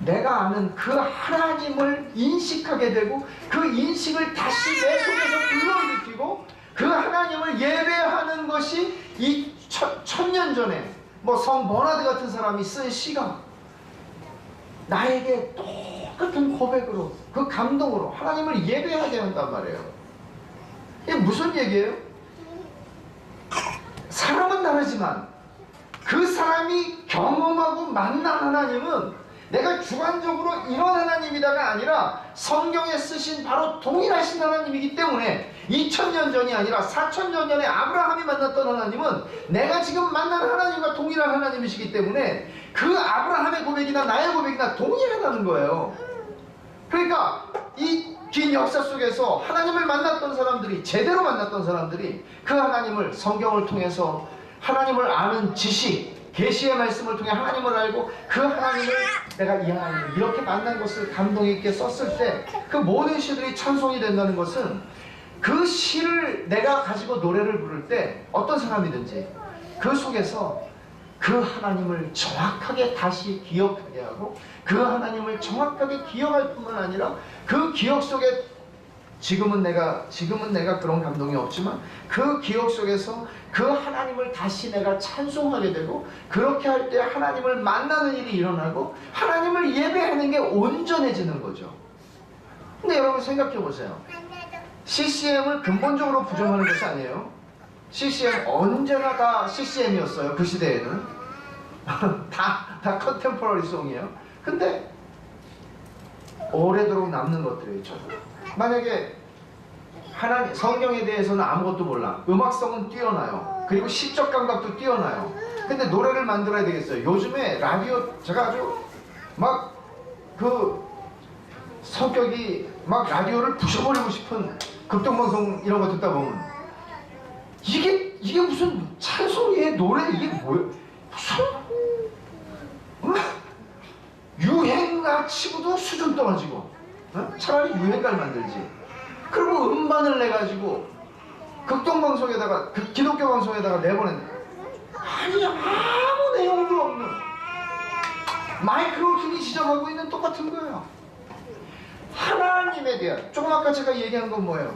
Speaker 1: 내가 아는 그 하나님을 인식하게 되고 그 인식을 다시 내 속에서 불러일으키고 그 하나님을 예배하는 것이 이 1000년 전에 뭐 성 버나드 같은 사람이 쓴 시가 나에게 똑같은 고백으로 그 감동으로 하나님을 예배하게 한단 말이에요. 이게 무슨 얘기예요? 사람은 다르지만 그 사람이 경험하고 만난 하나님은 내가 주관적으로 이런 하나님이다가 아니라 성경에 쓰신 바로 동일하신 하나님이기 때문에 2000년 전이 아니라 4000년 전에 아브라함이 만났던 하나님은 내가 지금 만난 하나님과 동일한 하나님이시기 때문에 그 아브라함의 고백이나 나의 고백이나 동일하다는 거예요. 그러니까 이 긴 역사 속에서 하나님을 만났던 사람들이 제대로 만났던 사람들이 그 하나님을 성경을 통해서 하나님을 아는 지식 계시의 말씀을 통해 하나님을 알고 그 하나님을 내가 이 하나님을 이렇게 만난 것을 감동 있게 썼을 때 그 모든 시들이 찬송이 된다는 것은 그 시를 내가 가지고 노래를 부를 때 어떤 사람이든지 그 속에서 그 하나님을 정확하게 다시 기억하게 하고 그 하나님을 정확하게 기억할 뿐만 아니라 그 기억 속에 지금은 내가 그런 감동이 없지만 그 기억 속에서 그 하나님을 다시 내가 찬송하게 되고 그렇게 할 때 하나님을 만나는 일이 일어나고 하나님을 예배하는 게 온전해지는 거죠. 근데 여러분 생각해 보세요. CCM을 근본적으로 부정하는 것이 아니에요. CCM 언제나 다 CCM이었어요. 그 시대에는 다 컨템포러리 송이에요. 근데 오래도록 남는 것들이 있죠. 만약에 하나님 성경에 대해서는 아무것도 몰라. 음악성은 뛰어나요. 그리고 시적 감각도 뛰어나요. 근데 노래를 만들어야 되겠어요. 요즘에 라디오 제가 아주 막 그 성격이 막 라디오를 부셔버리고 싶은 극동방송 이런 거 듣다 보면 이게 무슨 찬송이에요? 노래 이게 뭐예요? 무슨 유행가 치고도 수준 떨어지고 차라리 유행가를 만들지. 그리고 음반을 내가지고 극동방송에다가 기독교 방송에다가 내보낸다. 아니 아무 내용도 없는 마이클 홀튼이 지적하고 있는 똑같은 거예요. 하나님에 대한 조금 아까 제가 얘기한 건 뭐예요?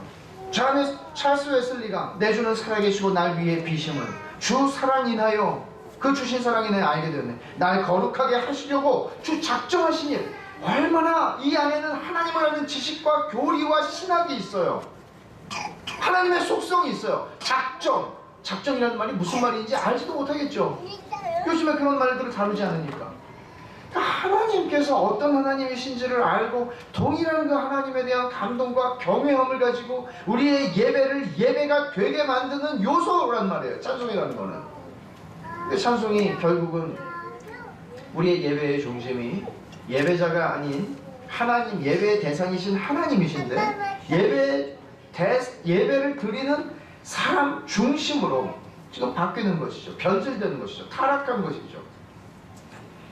Speaker 1: 찰스 웨슬리가 내주는 살아계시고 날 위해 비심을 주 사랑 인하여 그 주신 사랑 인하여 알게 되었네. 날 거룩하게 하시려고 주 작정하신 일. 얼마나 이 안에는 하나님을 아는 지식과 교리와 신학이 있어요. 하나님의 속성이 있어요. 작정이라는 말이 무슨 말인지 알지도 못하겠죠. 요즘에 그런 말들을 다루지 않으니까. 하나님께서 어떤 하나님이신지를 알고 동일한 그 하나님에 대한 감동과 경외함을 가지고 우리의 예배가 되게 만드는 요소란 말이에요. 찬송이라는 거는. 근데 찬송이 결국은 우리의 예배의 중심이 예배자가 아닌 하나님, 예배의 대상이신 하나님이신데 예배를 드리는 사람 중심으로 지금 바뀌는 것이죠. 변질되는 것이죠. 타락한 것이죠.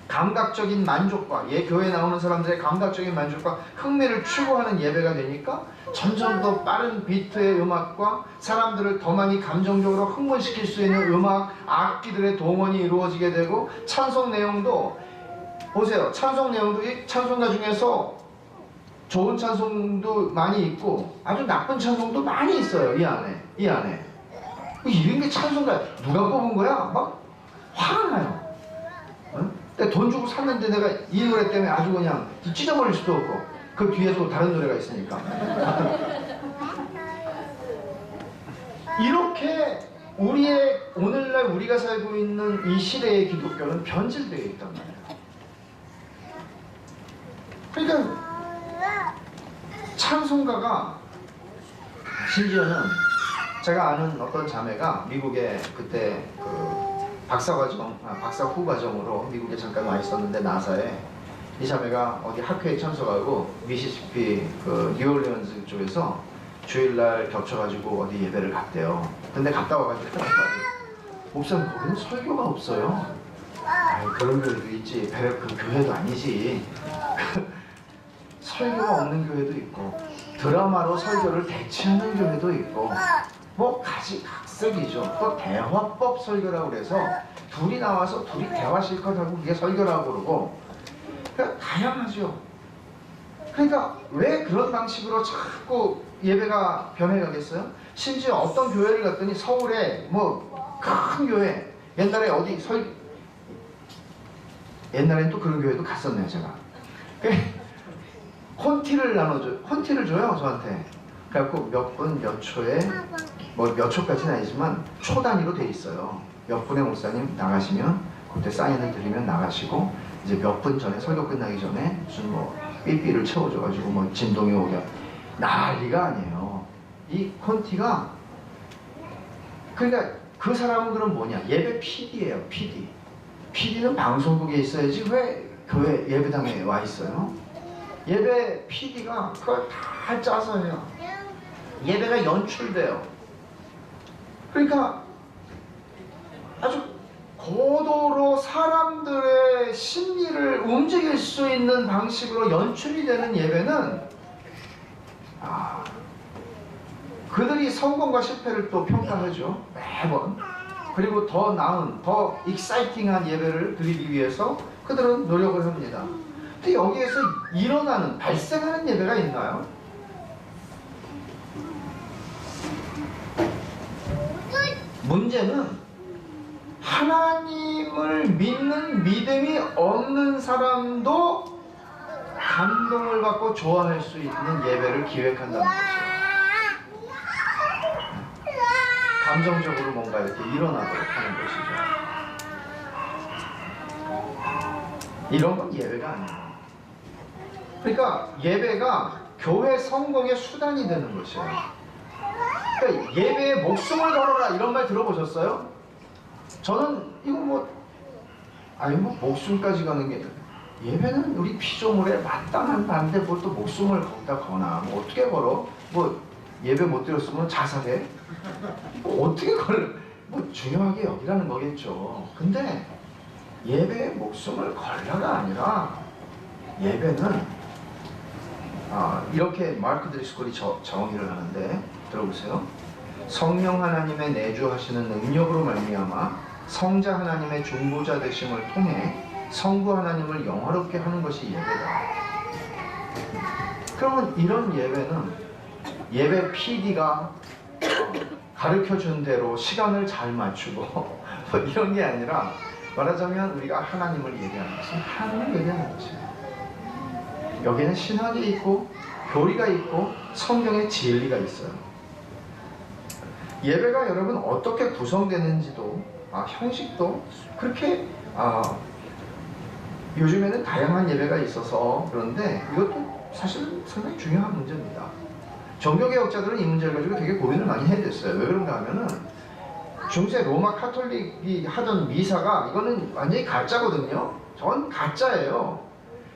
Speaker 1: 감각적인 만족과 교회에 나오는 사람들의 감각적인 만족과 흥미를 추구하는 예배가 되니까 점점 더 빠른 비트의 음악과 사람들을 더 많이 감정적으로 흥분시킬 수 있는 음악, 악기들의 동원이 이루어지게 되고 찬송 내용도 보세요. 찬송 내용도 이 찬송가 중에서 좋은 찬송도 많이 있고 아주 나쁜 찬송도 많이 있어요. 이 안에 이런 게 찬송가 누가 뽑은 거야? 막 화가 나요. 응? 내가 돈 주고 샀는데 내가 이 노래 때문에 아주 그냥 찢어버릴 수도 없고 그 뒤에도 다른 노래가 있으니까 이렇게 오늘날 우리가 살고 있는 이 시대의 기독교는 변질되어 있단 말이에요. 그러니까 찬송가가 심지어는 제가 아는 어떤 자매가 미국에 그때 박사 후 과정으로 미국에 잠깐 와 있었는데 나사에 이 자매가 어디 학회에 참석하고 미시시피 뉴올리언스 쪽에서 주일날 겹쳐가지고 어디 예배를 갔대요. 근데 갔다 와가지고 하는 말이 목사님 거기는 설교가 없어요. 아이, 그런 교회도 있지. 그 교회도 아니지. 설교가 없는 교회도 있고 드라마로 설교를 대체하는 교회도 있고 뭐 가지각색이죠. 또 대화법 설교라고 그래서 둘이 나와서 둘이 대화 실컷 하고 그게 설교라고 그러고 그러니까 다양하죠. 그러니까 왜 그런 방식으로 자꾸 예배가 변해가겠어요? 심지어 어떤 교회를 갔더니 서울에 뭐 큰 교회 옛날에 옛날엔 또 그런 교회도 갔었네요 제가. 헌티를 줘요 저한테. 그래갖고 몇 분 몇 초에 뭐 몇 초까지는 아니지만 초 단위로 돼 있어요. 몇 분의 목사님 나가시면 그때 사인을 드리면 나가시고 이제 몇 분 전에 설교 끝나기 전에 무슨 뭐 삐삐를 채워줘가지고 뭐 진동이 오게 난리가 아니에요. 이 콘티가 그러니까 그 사람들은 뭐냐 예배 PD예요. PD는 방송국에 있어야지 왜 교회 예배당에 와 있어요? 예배 PD가 그걸 다 짜서 해요. 예배가 연출돼요. 그러니까 아주 고도로 사람들의 심리를 움직일 수 있는 방식으로 연출이 되는 예배는 그들이 성공과 실패를 또 평가하죠. 매번. 그리고 더 나은, 더 익사이팅한 예배를 드리기 위해서 그들은 노력을 합니다. 근데 여기에서 발생하는 예배가 있나요? 문제는 하나님을 믿는 믿음이 없는 사람도 감동을 받고 좋아할 수 있는 예배를 기획한다는 것이에요. 감정적으로 뭔가 이렇게 일어나도록 하는 것이죠. 이런 건 예배가 아니에요. 그러니까 예배가 교회 성공의 수단이 되는 것이에요. 그러니까 예배에 목숨을 걸어라 이런 말 들어보셨어요? 저는 이거 목숨까지 가는 게 예배는 우리 피조물에 마땅한 반대 뭘 또 목숨을 거기다 거나 뭐 어떻게 걸어? 뭐 예배 못 드렸으면 자살해? 뭐 어떻게 뭐 중요하게 여기라는 거겠죠. 근데 예배에 목숨을 걸라가 아니라 예배는 이렇게 마크 드리스콜이 정의를 하는데 들어보세요. 성령 하나님의 내주하시는 능력으로 말미암아 성자 하나님의 중보자 되심을 통해 성부 하나님을 영화롭게 하는 것이 예배다. 그러면 이런 예배는 예배 PD가 가르쳐준 대로 시간을 잘 맞추고 뭐 이런 게 아니라 말하자면 우리가 하나님을 예배하는 것은 하나님을 예배하는 것이에요. 여기는 신학이 있고 교리가 있고 성경의 진리가 있어요. 예배가 여러분 어떻게 구성되는지도 형식도 그렇게 요즘에는 다양한 예배가 있어서 그런데 이것도 사실 상당히 중요한 문제입니다. 종교개혁자들은 이 문제를 가지고 되게 고민을 많이 해야 됐어요. 왜 그런가 하면은 중세 로마 카톨릭이 하던 미사가 이거는 완전히 가짜거든요. 전 가짜예요.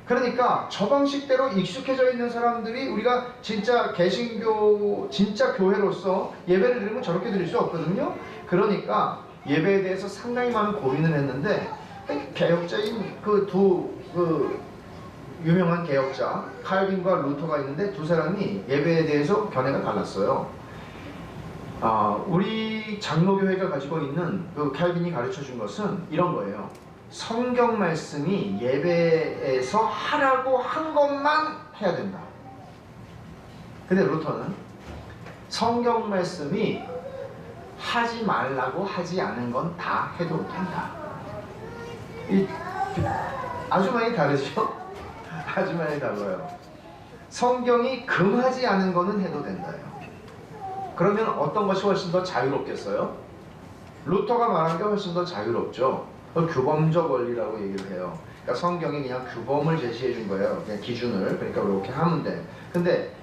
Speaker 1: 그러니까 저 방식대로 익숙해져 있는 사람들이 우리가 진짜 개신교, 진짜 교회로서 예배를 드리면 저렇게 드릴 수 없거든요. 그러니까 예배에 대해서 상당히 많은 고민을 했는데 개혁자인 그 유명한 개혁자 칼빈과 루터가 있는데 두 사람이 예배에 대해서 견해가 달랐어요. 우리 장로교회가 가지고 있는 그 칼빈이 가르쳐 준 것은 이런 거예요. 성경 말씀이 예배에서 하라고 한 것만 해야 된다. 근데 루터는 성경 말씀이 하지 말라고 하지 않은 건 다 해도 된다. 아주 많이 다르죠? 아주 많이 달라요. 성경이 금하지 않은 거는 해도 된다요. 그러면 어떤 것이 훨씬 더 자유롭겠어요? 루터가 말한 게 훨씬 더 자유롭죠. 규범적 원리라고 얘기를 해요. 그러니까 성경이 그냥 규범을 제시해 준 거예요. 그냥 기준을. 그러니까 이렇게 하면 돼. 근데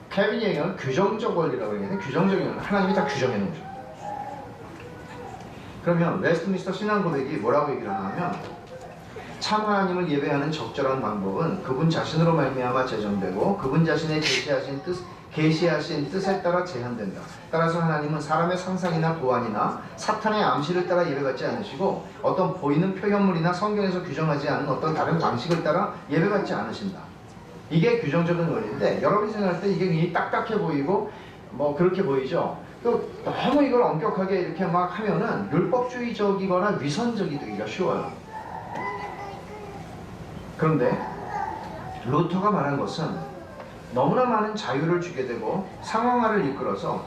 Speaker 1: 칼빈이 얘기하는 규정적 원리라고 얘기하는데 규정적인 원리, 하나님이 다 규정해 놓은 거죠. 그러면 웨스트민스터 신앙고백이 뭐라고 얘기를 하냐면 참 하나님을 예배하는 적절한 방법은 그분 자신으로 말미암아 제정되고 그분 자신의 계시하신 뜻에 따라 제한된다. 따라서 하나님은 사람의 상상이나 고안이나 사탄의 암시를 따라 예배받지 않으시고 어떤 보이는 표현물이나 성경에서 규정하지 않은 어떤 다른 방식을 따라 예배받지 않으신다. 이게 규정적인 원리인데 여러분이 생각할 때 이게 굉장히 딱딱해 보이고 뭐 그렇게 보이죠. 너무 이걸 엄격하게 이렇게 막 하면은 율법주의적이거나 위선적이 되기가 쉬워요. 그런데 루터가 말한 것은 너무나 많은 자유를 주게 되고 상황화를 이끌어서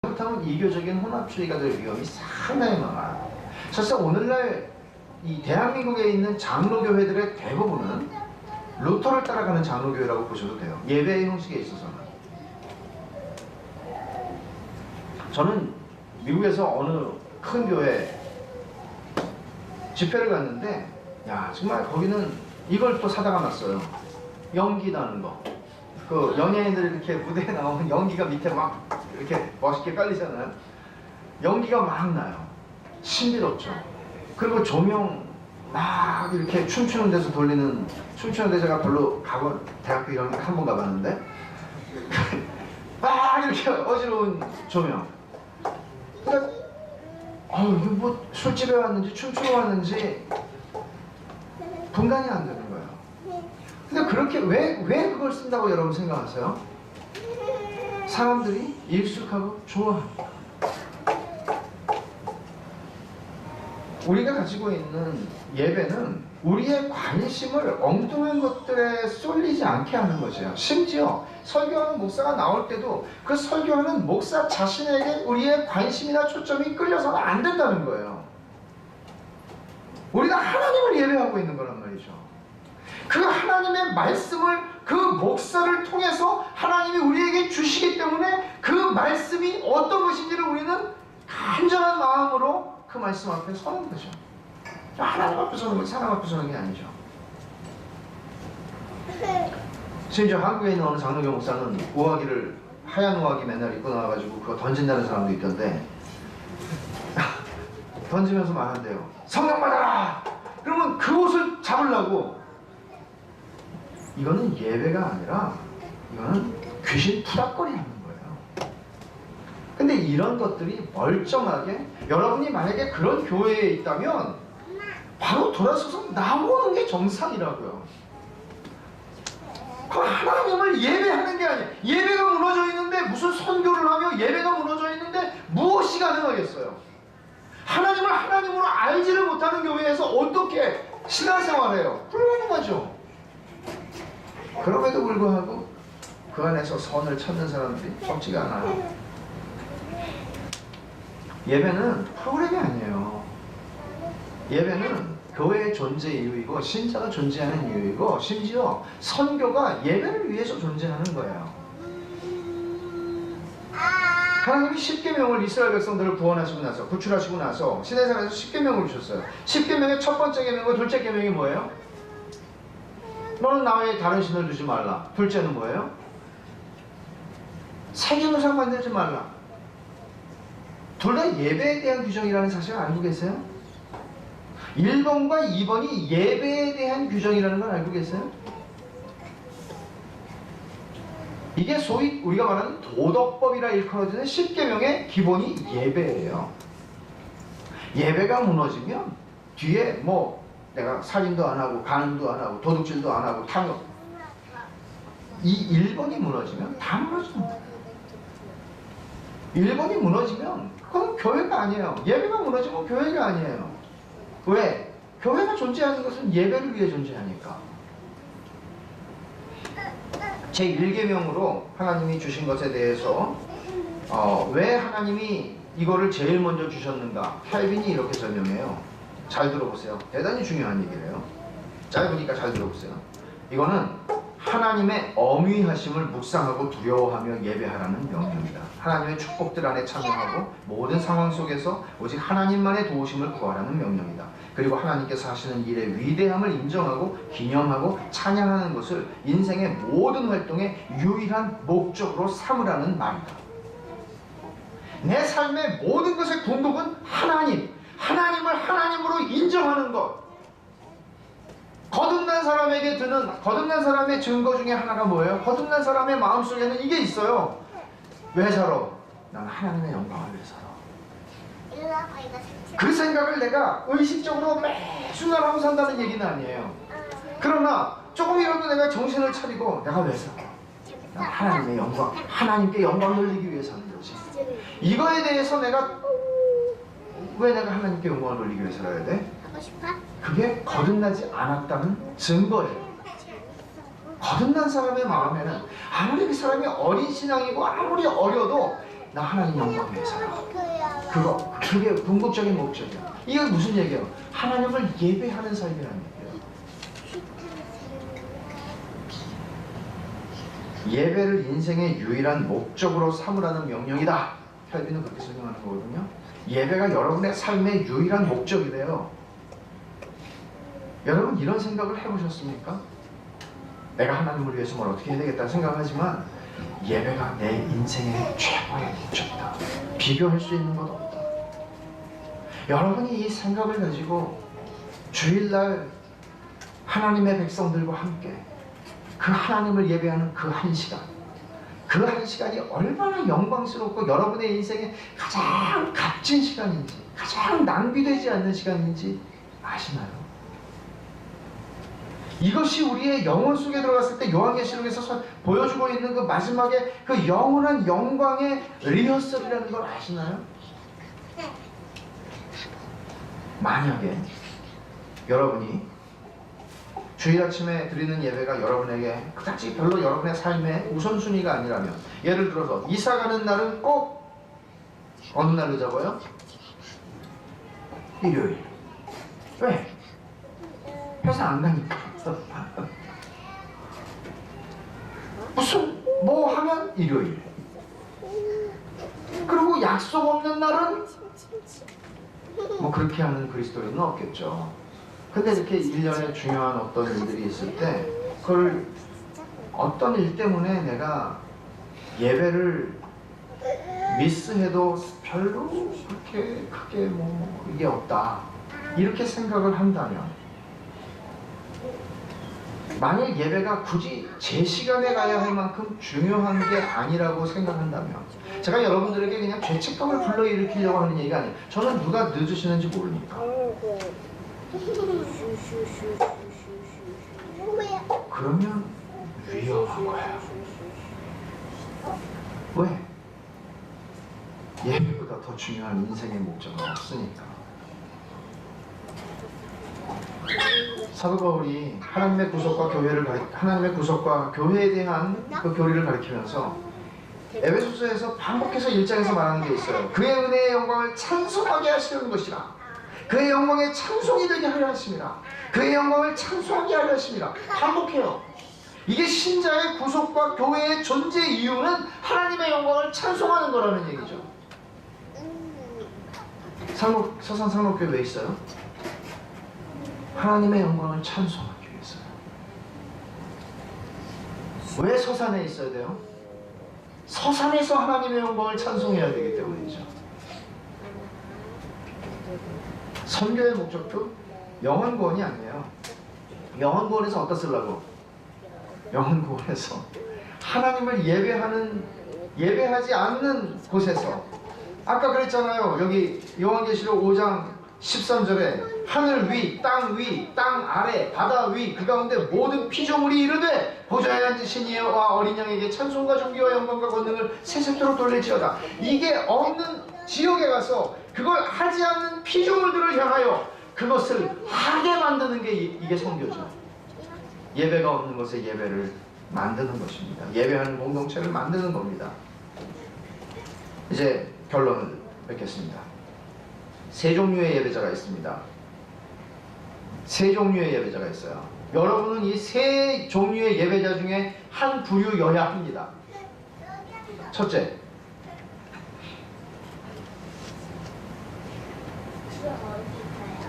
Speaker 1: 잘못하면 이교적인 혼합주의가 될 위험이 상당히 많아요. 사실 오늘날 이 대한민국에 있는 장로교회들의 대부분은 루터를 따라가는 장로교회라고 보셔도 돼요. 예배의 형식에 있어서는. 저는 미국에서 어느 큰 교회 집회를 갔는데 야 정말 거기는 이걸 또 사다가 놨어요. 연기 나는 거. 그 연예인들 이렇게 무대에 나오면 연기가 밑에 막 이렇게 멋있게 깔리잖아요. 연기가 막 나요. 신비롭죠. 그리고 조명 막 이렇게 춤추는 데서 돌리는, 춤추는 데 제가 별로 대학교 이런 데 한 번 가봤는데 막 이렇게 어지러운 조명. 그러니까 이거 뭐 술집에 왔는지 춤추러 왔는지 분간이 안 되는 거예요. 근데 그렇게 왜 그걸 쓴다고 여러분 생각하세요? 사람들이 익숙하고 좋아합니다. 우리가 가지고 있는 예배는 우리의 관심을 엉뚱한 것들에 쏠리지 않게 하는 것이에요. 심지어 설교하는 목사가 나올 때도 그 설교하는 목사 자신에게 우리의 관심이나 초점이 끌려서는 안 된다는 거예요. 우리가 하나님을 예배하고 있는 거란 말이죠. 그 하나님의 말씀을 그 목사를 통해서 하나님이 우리에게 주시기 때문에 그 말씀이 어떤 것인지를 우리는 간절한 마음으로 그 말씀 앞에 서는 거죠. 하나님 앞에 서는 거지 사람 앞에 서는 게 아니죠. 심지어 한국에 있는 어느 장로교 목사는 우아기를 하얀 우아기 맨날 입고 나와가지고 그거 던진다는 사람도 있던데 던지면서 말한대요. 성령 받아라! 그러면 그 옷을 잡으려고. 이거는 예배가 아니라 이거는 귀신 푸닥거리 하는 거예요. 근데 이런 것들이 멀쩡하게 여러분이 만약에 그런 교회에 있다면 바로 돌아서서 나오는 게 정상이라고요. 그 하나님을 예배하는 게 아니에요. 예배가 무너져 있는데 무슨 선교를 하며 예배가 무너져 있는데 무엇이 가능하겠어요? 하나님을 하나님으로 알지를 못하는 교회에서 어떻게 신앙생활해요? 불가능하죠. 그럼에도 불구하고 그 안에서 선을 찾는 사람들이 적지가 않아요. 예배는 프로그램이 아니에요. 예배는 교회의 존재 이유이고 신자가 존재하는 이유이고 심지어 선교가 예배를 위해서 존재하는 거예요. 하나님이 10계명을 이스라엘 백성들을 구원하시고 나서 구출하시고 나서 시내산에서 10계명을 주셨어요. 10계명의 첫 번째 계명과 둘째 계명이 뭐예요? 너는 나의 다른 신을 두지 말라. 둘째는 뭐예요? 세계무상 만들지 말라. 둘 다 예배에 대한 규정이라는 사실을 알고 계세요? 1번과 2번이 예배에 대한 규정이라는 걸 알고 계세요? 이게 소위 우리가 말하는 도덕법이라 일컬어지는 10계명의 기본이 예배예요. 예배가 무너지면 뒤에 뭐 내가 살인도 안 하고 간음도 안 하고 도둑질도 안 하고 탕욕, 이 1번이 무너지면 다 무너집니다. 1번이 무너지면 그건 교회가 아니에요. 예배가 무너지면 교회가 아니에요. 왜? 교회가 존재하는 것은 예배를 위해 존재하니까. 제1계명으로 하나님이 주신 것에 대해서 왜 하나님이 이거를 제일 먼저 주셨는가? 칼빈이 이렇게 설명해요. 잘 들어보세요. 대단히 중요한 얘기래요. 짧으니까 잘 들어보세요. 이거는 하나님의 어미하심을 묵상하고 두려워하며 예배하라는 명령이다. 하나님의 축복들 안에 참여하고 모든 상황 속에서 오직 하나님만의 도우심을 구하라는 명령이다. 그리고 하나님께서 하시는 일의 위대함을 인정하고 기념하고 찬양하는 것을 인생의 모든 활동의 유일한 목적으로 삼으라는 말이다. 내 삶의 모든 것의 궁극은 하나님을 하나님으로 인정하는 것. 거듭난 사람에게 드는 거듭난 사람의 증거 중에 하나가 뭐예요? 거듭난 사람의 마음속에는 이게 있어요. 왜 살아? 난 하나님의 영광을 위해 살아. 그 생각을 내가 의식적으로 매순간 하고 산다는 얘기는 아니에요. 그러나 조금이라도 내가 정신을 차리고 내가 왜 살아? 난 하나님의 영광, 하나님께 영광 돌리기 위해 사는 거지. 이거에 대해서 왜 내가 하나님께 영광을 돌리기 위해 살아야 돼? 그게 거듭나지 않았다는 증거예요. 거듭난 사람의 마음에는 아무리 그 사람이 어린 신앙이고 아무리 어려도 나 하나님 영광 위해 살아. 그게 궁극적인 목적이야. 이게 무슨 얘기예요? 하나님을 예배하는 삶이라는 얘기예요. 예배를 인생의 유일한 목적으로 삼으라는 명령이다. 혈비는 그렇게 설명하는 거거든요. 예배가 여러분의 삶의 유일한 목적이래요. 여러분 이런 생각을 해보셨습니까? 내가 하나님을 위해서 뭘 어떻게 해야 되겠다 생각하지만 예배가 내 인생의 최고의 목적이다. 비교할 수 있는 것 없다. 여러분이 이 생각을 가지고 주일날 하나님의 백성들과 함께 그 하나님을 예배하는 그 한 시간, 그 한 시간이 얼마나 영광스럽고 여러분의 인생에 가장 값진 시간인지, 가장 낭비되지 않는 시간인지 아시나요? 이것이 우리의 영혼 속에 들어갔을 때 요한계시록에서 보여주고 있는 그 마지막에 그 영원한 영광의 리허설이라는 걸 아시나요? 만약에 여러분이 주일 아침에 드리는 예배가 여러분에게 그다지 별로 여러분의 삶의 우선순위가 아니라면, 예를 들어서 이사 가는 날은 꼭 어느 날로 잡아요? 일요일. 왜? 회사 안 가니까. 무슨 뭐 하면 일요일. 그리고 약속 없는 날은 뭐 그렇게 하는 그리스도인은 없겠죠. 근데 이렇게 1년에 중요한 어떤 일들이 있을 때 그걸 어떤 일 때문에 내가 예배를 미스해도 별로 그렇게 크게 뭐 이게 없다 이렇게 생각을 한다면, 만약 예배가 굳이 제 시간에 가야 할 만큼 중요한 게 아니라고 생각한다면, 제가 여러분들에게 그냥 죄책감을 불러일으키려고 하는 얘기가 아니에요. 저는 누가 늦으시는지 모르니까. 그러면 위험한 거예요. 왜? 예배보다 더 중요한 인생의 목적은 없으니까. 사도 바울이 하나님의 구속과 교회에 대한 그 교리를 가리키면서 에베소서에서 반복해서 1장에서 말하는 게 있어요. 그의 은혜의 영광을 찬송하게 하시는 것이라. 그의 영광에 찬송이 되게 하려 하십니다. 그의 영광을 찬송하게 하려 하십니다. 반복해요. 이게 신자의 구속과 교회의 존재 이유는 하나님의 영광을 찬송하는 거라는 얘기죠. 서산 상록교회 왜 있어요? 하나님의 영광을 찬송하기 위해서요. 왜 서산에 있어야 돼요? 서산에서 하나님의 영광을 찬송해야 되기 때문이죠. 선교의 목적도 영혼구원이 아니에요. 영혼구원에서 어디다 쓰려고? 영혼구원에서 하나님을 예배하지 않는 곳에서, 아까 그랬잖아요. 여기 요한계시록 5장 13절에 하늘 위, 땅 아래, 바다 위, 그 가운데 모든 피조물이 이르되 보좌에 앉으신 이와 어린 양에게 찬송과 존귀와 영광과 권능을 세세토록 돌릴지어다. 이게 없는 지역에 가서 그걸 하지 않는 피조물들을 향하여 그것을 하게 만드는 게 이게 선교죠. 예배가 없는 곳에 예배를 만드는 것입니다. 예배하는 공동체를 만드는 겁니다. 이제 결론을 맺겠습니다. 세 종류의 예배자가 있습니다. 세 종류의 예배자가 있어요. 여러분은 이 세 종류의 예배자 중에 한 부류여야 합니다. 첫째,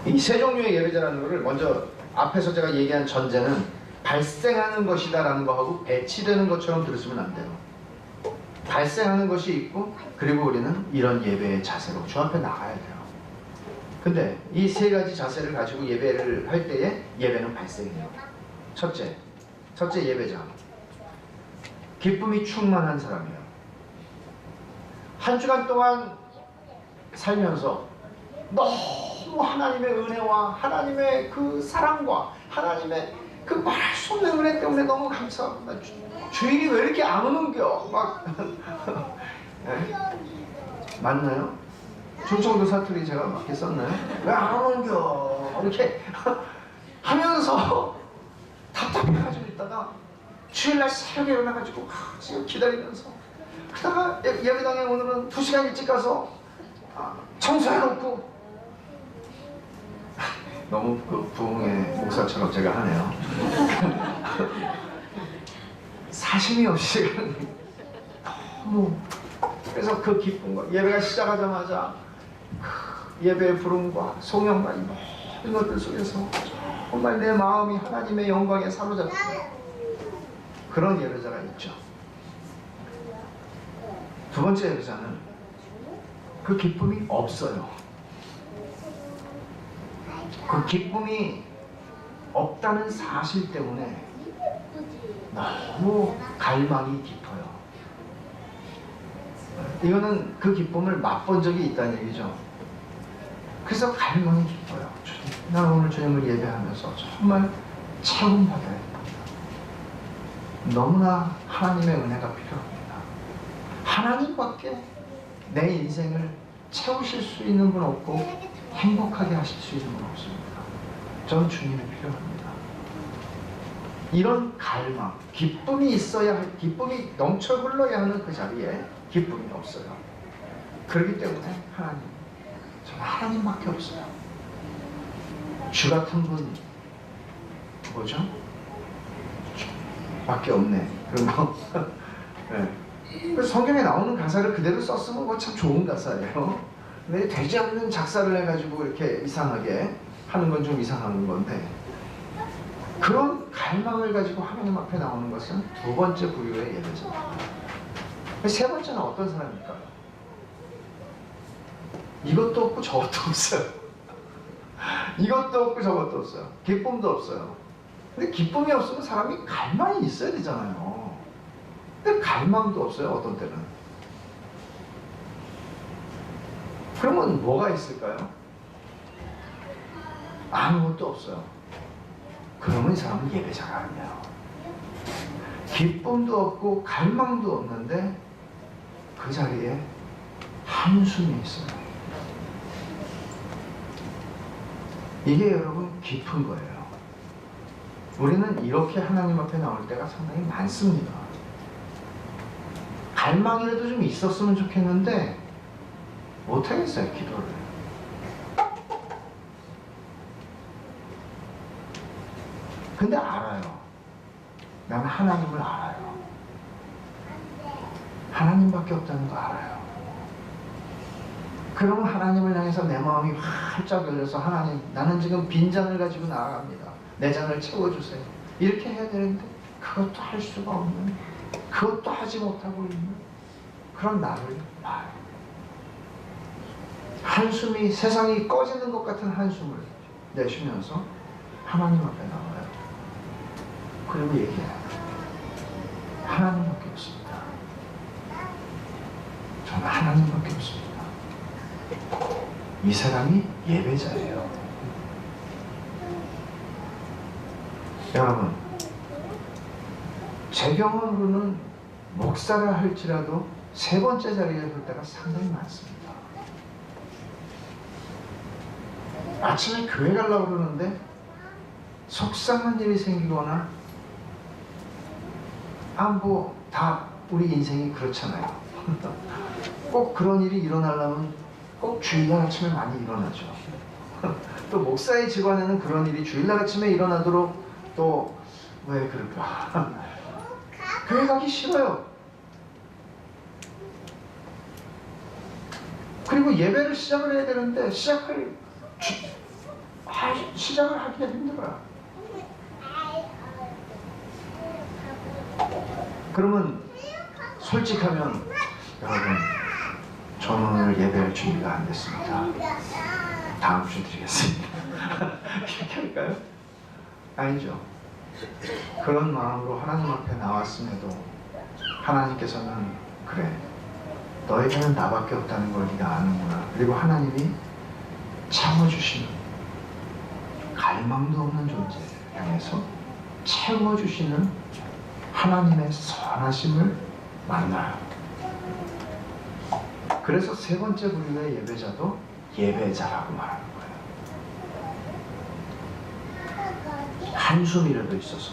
Speaker 1: 이 세 종류의 예배자라는 것을 먼저 앞에서 제가 얘기한 전제는 발생하는 것이다라는 거하고 배치되는 것처럼 들으시면 안 돼요. 발생하는 것이 있고, 그리고 우리는 이런 예배의 자세로 주 앞에 나가야 돼요. 근데 이 세 가지 자세를 가지고 예배를 할 때에 예배는 발생해요. 첫째 예배자, 기쁨이 충만한 사람이에요. 한 주간 동안 살면서 너무 하나님의 은혜와 하나님의 그 사랑과 하나님의 그 말할 수 없는 은혜 때문에 너무 감사합니다. 주일이 왜 이렇게 안 오는겨? 막 네? 맞나요? 충청도 사투리 제가 맞게 썼나요? 왜 안 오는겨? 이렇게 하면서 답답해가지고 있다가 주일날 새벽에 일어나가지고 지금 기다리면서 그러다가 예배당에 오늘은 2시간 일찍 가서 청소해놓고 너무 그 부흥의 목사처럼 제가 하네요. 사심이 없이 너무 그래서 그 기쁨과 예배가 시작하자마자 예배의 부름과 송영과 모든 것들 속에서 정말 내 마음이 하나님의 영광에 사로잡힌 그런 예배자가 있죠. 두 번째 예배자는 그 기쁨이 없어요. 그 기쁨이 없다는 사실 때문에 너무 갈망이 깊어요. 이거는 그 기쁨을 맛본 적이 있다는 얘기죠. 그래서 갈망이 깊어요. 나 오늘 주님을 예배하면서 정말 체험받아야 됩니다. 너무나 하나님의 은혜가 필요합니다. 하나님밖에 내 인생을 채우실 수 있는 분 없고 행복하게 하실 수 있는 분 없습니다. 전 주님이 필요합니다. 이런 갈망, 기쁨이 있어야 할, 기쁨이 넘쳐 흘러야 하는 그 자리에 기쁨이 없어요. 그렇기 때문에 하나님, 정말 하나님밖에 없어요. 주 같은 분 뭐죠? 밖에 없네. 그런 거. 네. 성경에 나오는 가사를 그대로 썼으면 그거 참 좋은 가사예요. 근데 되지 않는 작사를 해가지고 이렇게 이상하게 하는 건 좀 이상한 건데, 그런 갈망을 가지고 하나님 앞에 나오는 것은 두 번째 부류의 예배자입니다. 세 번째는 어떤 사람일까요? 이것도 없고 저것도 없어요. 이것도 없고 저것도 없어요. 기쁨도 없어요. 근데 기쁨이 없으면 사람이 갈망이 있어야 되잖아요. 근데 갈망도 없어요, 어떤 때는. 그러면 뭐가 있을까요? 아무것도 없어요. 그러면 이 사람은 예배자가 아니에요. 기쁨도 없고 갈망도 없는데 그 자리에 한숨이 있어요. 이게 여러분 깊은 거예요. 우리는 이렇게 하나님 앞에 나올 때가 상당히 많습니다. 갈망이라도 좀 있었으면 좋겠는데 못하겠어요, 기도를. 근데 알아요. 나는 하나님을 알아요. 하나님밖에 없다는 거 알아요. 그러면 하나님을 향해서 내 마음이 활짝 열려서, 하나님, 나는 지금 빈잔을 가지고 나아갑니다. 내 잔을 채워주세요. 이렇게 해야 되는데 그것도 할 수가 없는, 그것도 하지 못하고 있는 그런 나를 봐요. 한숨이, 세상이 꺼지는 것 같은 한숨을 내쉬면서 하나님 앞에 나와요. 그리고 얘기해요. 하나님밖에 없습니다. 저는 하나님밖에 없습니다. 이 사람이 예배자예요. 여러분, 제 경험으로는 목사를 할지라도 세 번째 자리에 설 때가 상당히 많습니다. 아침에 교회 가려고 그러는데 속상한 일이 생기거나 다 우리 인생이 그렇잖아요. 꼭 그런 일이 일어나려면 꼭 주일날 아침에 많이 일어나죠. 또 목사의 집안에는 그런 일이 주일날 아침에 일어나도록 또 왜 그럴까? 교회 가기 싫어요. 그리고 예배를 시작을 해야 되는데 시작을 하기가 힘들어요. 그러면 솔직하면 여러분, 저는 오늘 예배할 준비가 안 됐습니다. 다음 주 드리겠습니다. 이렇게 할까요? 아니죠. 그런 마음으로 하나님 앞에 나왔음에도 하나님께서는 그래, 너에게는 나밖에 없다는 걸 네가 아는구나. 그리고 하나님이 참아주시는, 갈망도 없는 존재를 향해서 채워주시는 하나님의 선하심을 만나요. 그래서 세 번째 부류의 예배자도 예배자라고 말하는 거예요. 한숨이라도 있어서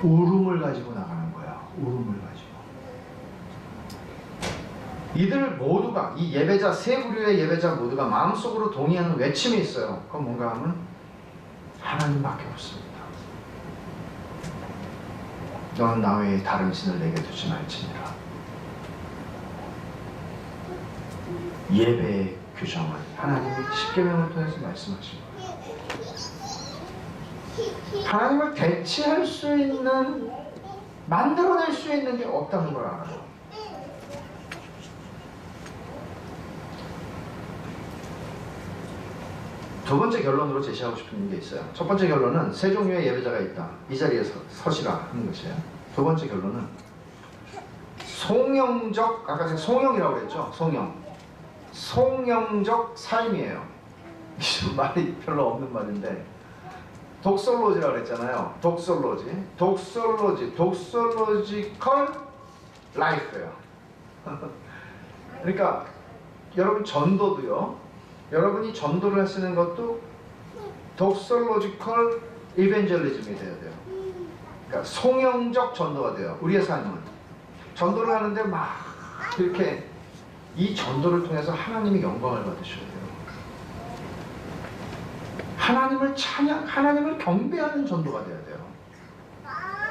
Speaker 1: 울음을 가지고 나가는 거야. 울음을 가지고. 이들 모두가, 이 예배자, 세 부류의 예배자 모두가 마음속으로 동의하는 외침이 있어요. 그건 뭔가 하면 하나님밖에 없습니다. 너는 나 외에 다른 신을 내게 두지 말지니라. 예배의 규정을 하나님이 십계명을 통해서 말씀하신 거예요. 하나님을 대체할 수 있는, 만들어낼 수 있는 게 없다는 걸 알아요. 두 번째 결론으로 제시하고 싶은 게 있어요. 첫 번째 결론은 세 종류의 예배자가 있다. 이 자리에 서시라 하는 것이에요. 두 번째 결론은 송영적, 아까 제가 송영이라고 그랬죠? 송영적 삶이에요. 말이 별로 없는 말인데 독솔로지라고 그랬잖아요. 독솔로지컬 라이프예요. 그러니까 여러분 전도도요, 여러분이 전도를 하시는 것도 독솔로지컬 이벤젤리즘이 돼야 돼요. 그러니까 송영적 전도가 돼요. 우리의 삶은 전도를 하는데 막 이렇게 이 전도를 통해서 하나님이 영광을 받으셔야 돼요. 하나님을 하나님을 경배하는 전도가 돼야 돼요.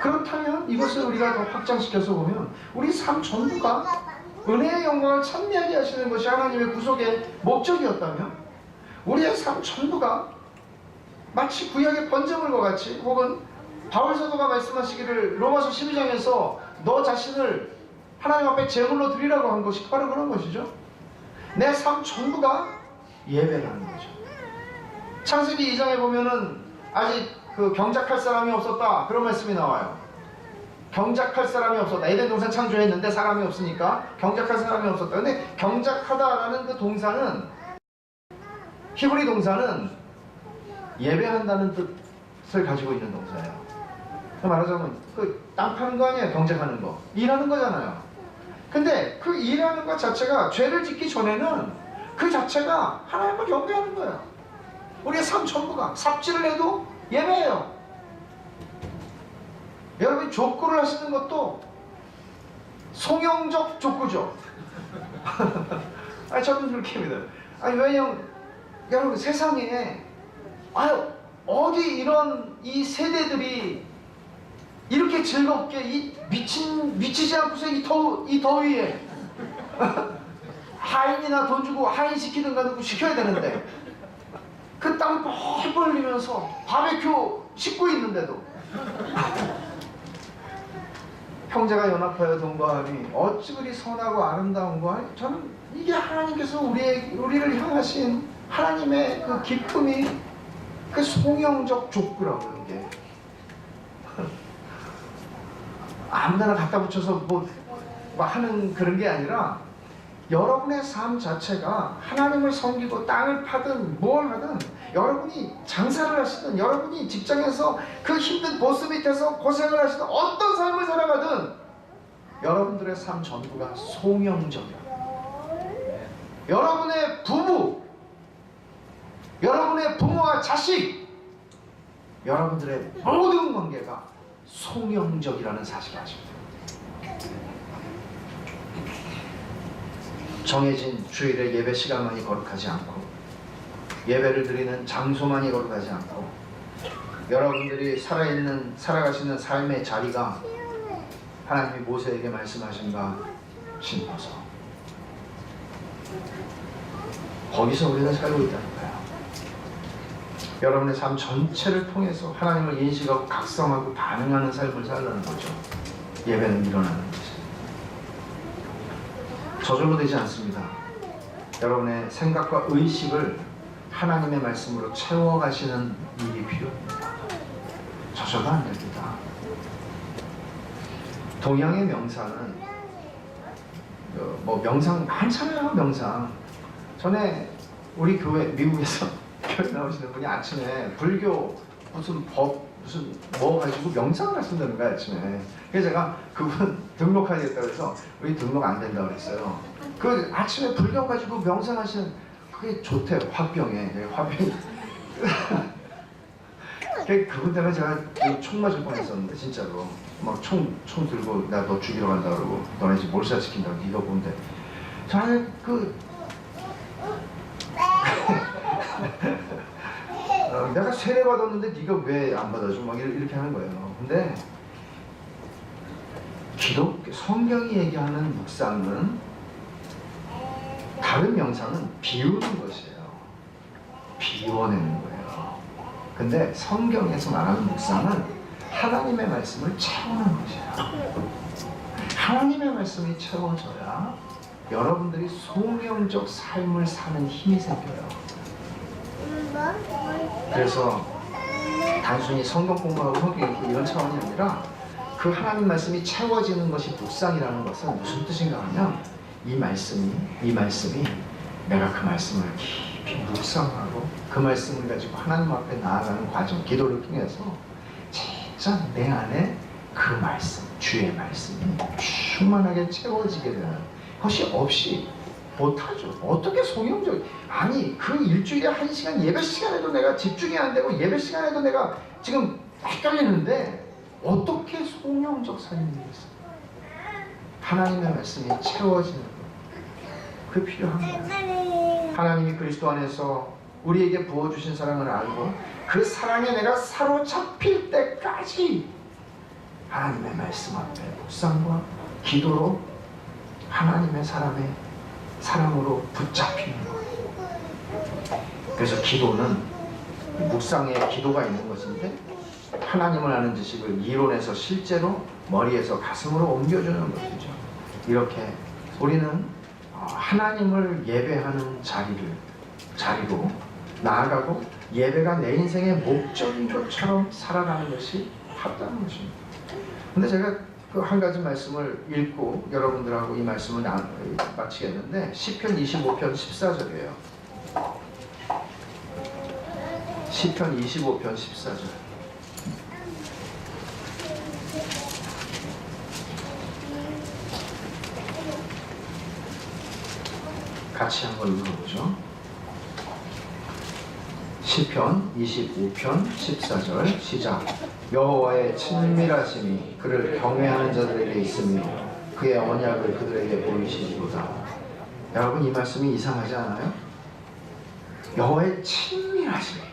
Speaker 1: 그렇다면 이것을 우리가 더 확장시켜서 보면 우리 삶 전부가 은혜의 영광을 찬미하게 하시는 것이 하나님의 구속의 목적이었다면 우리의 삶 전부가 마치 구약의 번제물과 같이, 혹은 바울 사도가 말씀하시기를 로마서 12장에서 너 자신을 하나님 앞에 제물로 드리라고 한 것이 바로 그런 것이죠. 내 삶 전부가 예배라는 거죠. 창세기 2장에 보면은 아직 그 경작할 사람이 없었다, 그런 말씀이 나와요. 경작할 사람이 없었다. 에덴 동산 창조했는데 사람이 없으니까 경작할 사람이 없었다. 근데 경작하다라는 그 동사는, 히브리 동사는 예배한다는 뜻을 가지고 있는 동사예요. 말하자면 그 땅 파는 거 아니에요. 경작하는 거, 일하는 거잖아요. 근데 그 일하는 것 자체가, 죄를 짓기 전에는 그 자체가 하나님을 경배하는 거예요. 우리의 삶 전부가, 삽질을 해도 예배예요. 여러분이 족구를 하시는 것도 송영적 족구죠. 아니, 저는 그렇게 믿어요. 아니, 왜냐면 여러분 세상에 어디 이 세대들이 이렇게 즐겁게 미치지 않고서 이 더위에 하인이나 돈 주고 하인 시키든가 누구 시켜야 되는데 그 땀 뻘뻘 흘리면서 바베큐 씻고 있는데도 형제가 연합하여 동거하니 어찌 그리 선하고 아름다운 거. 저는 이게 하나님께서 우리를 향하신 하나님의 그 기쁨이, 그 송영적 족구라고, 이게 아무데나 갖다 붙여서 뭐 하는 그런 게 아니라 여러분의 삶 자체가 하나님을 섬기고 땅을 파든 뭘 하든, 여러분이 장사를 하시든 여러분이 직장에서 그 힘든 보스 밑에서 고생을 하시든 어떤 삶을 살아가든 여러분들의 삶 전부가 송영적이야. 여러분의 부부, 여러분의 부모와 자식, 여러분들의 모든 관계가 송영적이라는 사실을 아시면 됩니다. 정해진 주일의 예배 시간만이 거룩하지 않고, 예배를 드리는 장소만이 거룩하지 않고, 여러분들이 살아가시는 삶의 자리가 하나님이 모세에게 말씀하신 바 싶어서 거기서 우리는 살고 있다는 거예요. 여러분의 삶 전체를 통해서 하나님을 인식하고 각성하고 반응하는 삶을 살라는 거죠. 예배는 일어나는 거죠. 저절로 되지 않습니다. 여러분의 생각과 의식을 하나님의 말씀으로 채워가시는 일이 필요합니다. 저절로 안 됩니다. 동양의 명상은 명상 많잖아요. 명상. 전에 우리 교회, 미국에서 교회 나오시는 분이 아침에 불교 무슨 뭐 가지고 명상을 하신다는 거야, 아침에. 그래서 제가 그분 등록하겠다고 해서 우리 등록 안 된다고 그랬어요. 그 아침에 불교 가지고 명상하시는, 그게 좋대요. 화병에. 그분 때문에 제가 총 맞을 뻔했었는데, 진짜로. 막 총 들고 나 너 죽이러 간다 그러고, 너네 집 몰살시킨다고, 네가 뭔데. 저는 내가 세례 받았는데 네가 왜 안 받아줘? 막 이렇게 하는 거예요. 근데 성경이 얘기하는 묵상은, 다른 명상은 비우는 것이에요. 비워내는 거예요. 근데 성경에서 말하는 묵상은 하나님의 말씀을 채우는 것이에요. 하나님의 말씀이 채워져야 여러분들이 송영적 삶을 사는 힘이 생겨요. 그래서 단순히 성경 공부하고 성경 읽고 이런 차원이 아니라, 그 하나님 말씀이 채워지는 것이 묵상이라는 것은 무슨 뜻인가 하면, 이 말씀이 내가 그 말씀을 깊이 묵상하고 그 말씀을 가지고 하나님 앞에 나아가는 과정, 기도를 통해서 진짜 내 안에 그 말씀, 주의 말씀이 충만하게 채워지게 되는 것이 없이 못하죠. 어떻게 송영적, 아니 그 일주일에 1시간 예배 시간에도 내가 집중이 안 되고, 예배 시간에도 내가 지금 헷갈리는데 어떻게 송영적 삶이 되겠어요? 하나님의 말씀이 채워지는 것, 그게 필요한 거예요. 하나님이 그리스도 안에서 우리에게 부어주신 사랑을 알고 그 사랑에 내가 사로잡힐 때까지 하나님의 말씀 앞에 묵상과 기도로 하나님의 사랑으로 붙잡히는 거예요. 그래서 기도는 묵상에 기도가 있는 것인데, 하나님을 아는 지식을 이론에서 실제로 머리에서 가슴으로 옮겨주는 것이죠. 이렇게 우리는 하나님을 예배하는 자리로 나아가고, 예배가 내 인생의 목적인 것처럼 살아가는 것이 합당한 것입니다. 근데 제가 그 한 가지 말씀을 읽고 여러분들하고 이 말씀을 마치겠는데, 시편 25편 14절이에요. 시편 25편 14절. 같이 한번 읽어보죠. 시편 25편 14절 시작. 여호와의 친밀하심이 그를 경외하는 자들에게 있으며 그의 언약을 그들에게 보이시리로다. 여러분, 이 말씀이 이상하지 않아요? 여호와의 친밀하심이,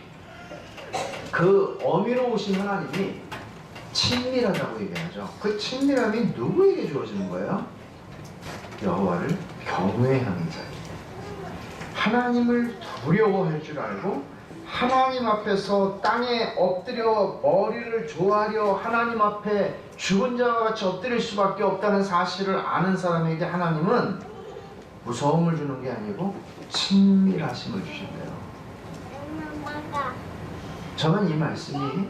Speaker 1: 그 어미로우신 하나님이 친밀하다고 얘기하죠. 그 친밀함이 누구에게 주어지는 거예요? 여호와를 경외하는 자에게. 하나님을 두려워할 줄 알고 하나님 앞에서 땅에 엎드려 머리를 조아려 하나님 앞에 죽은 자와 같이 엎드릴 수밖에 없다는 사실을 아는 사람에게 하나님은 무서움을 주는 게 아니고 친밀하심을 주신대요. 저는 이 말씀이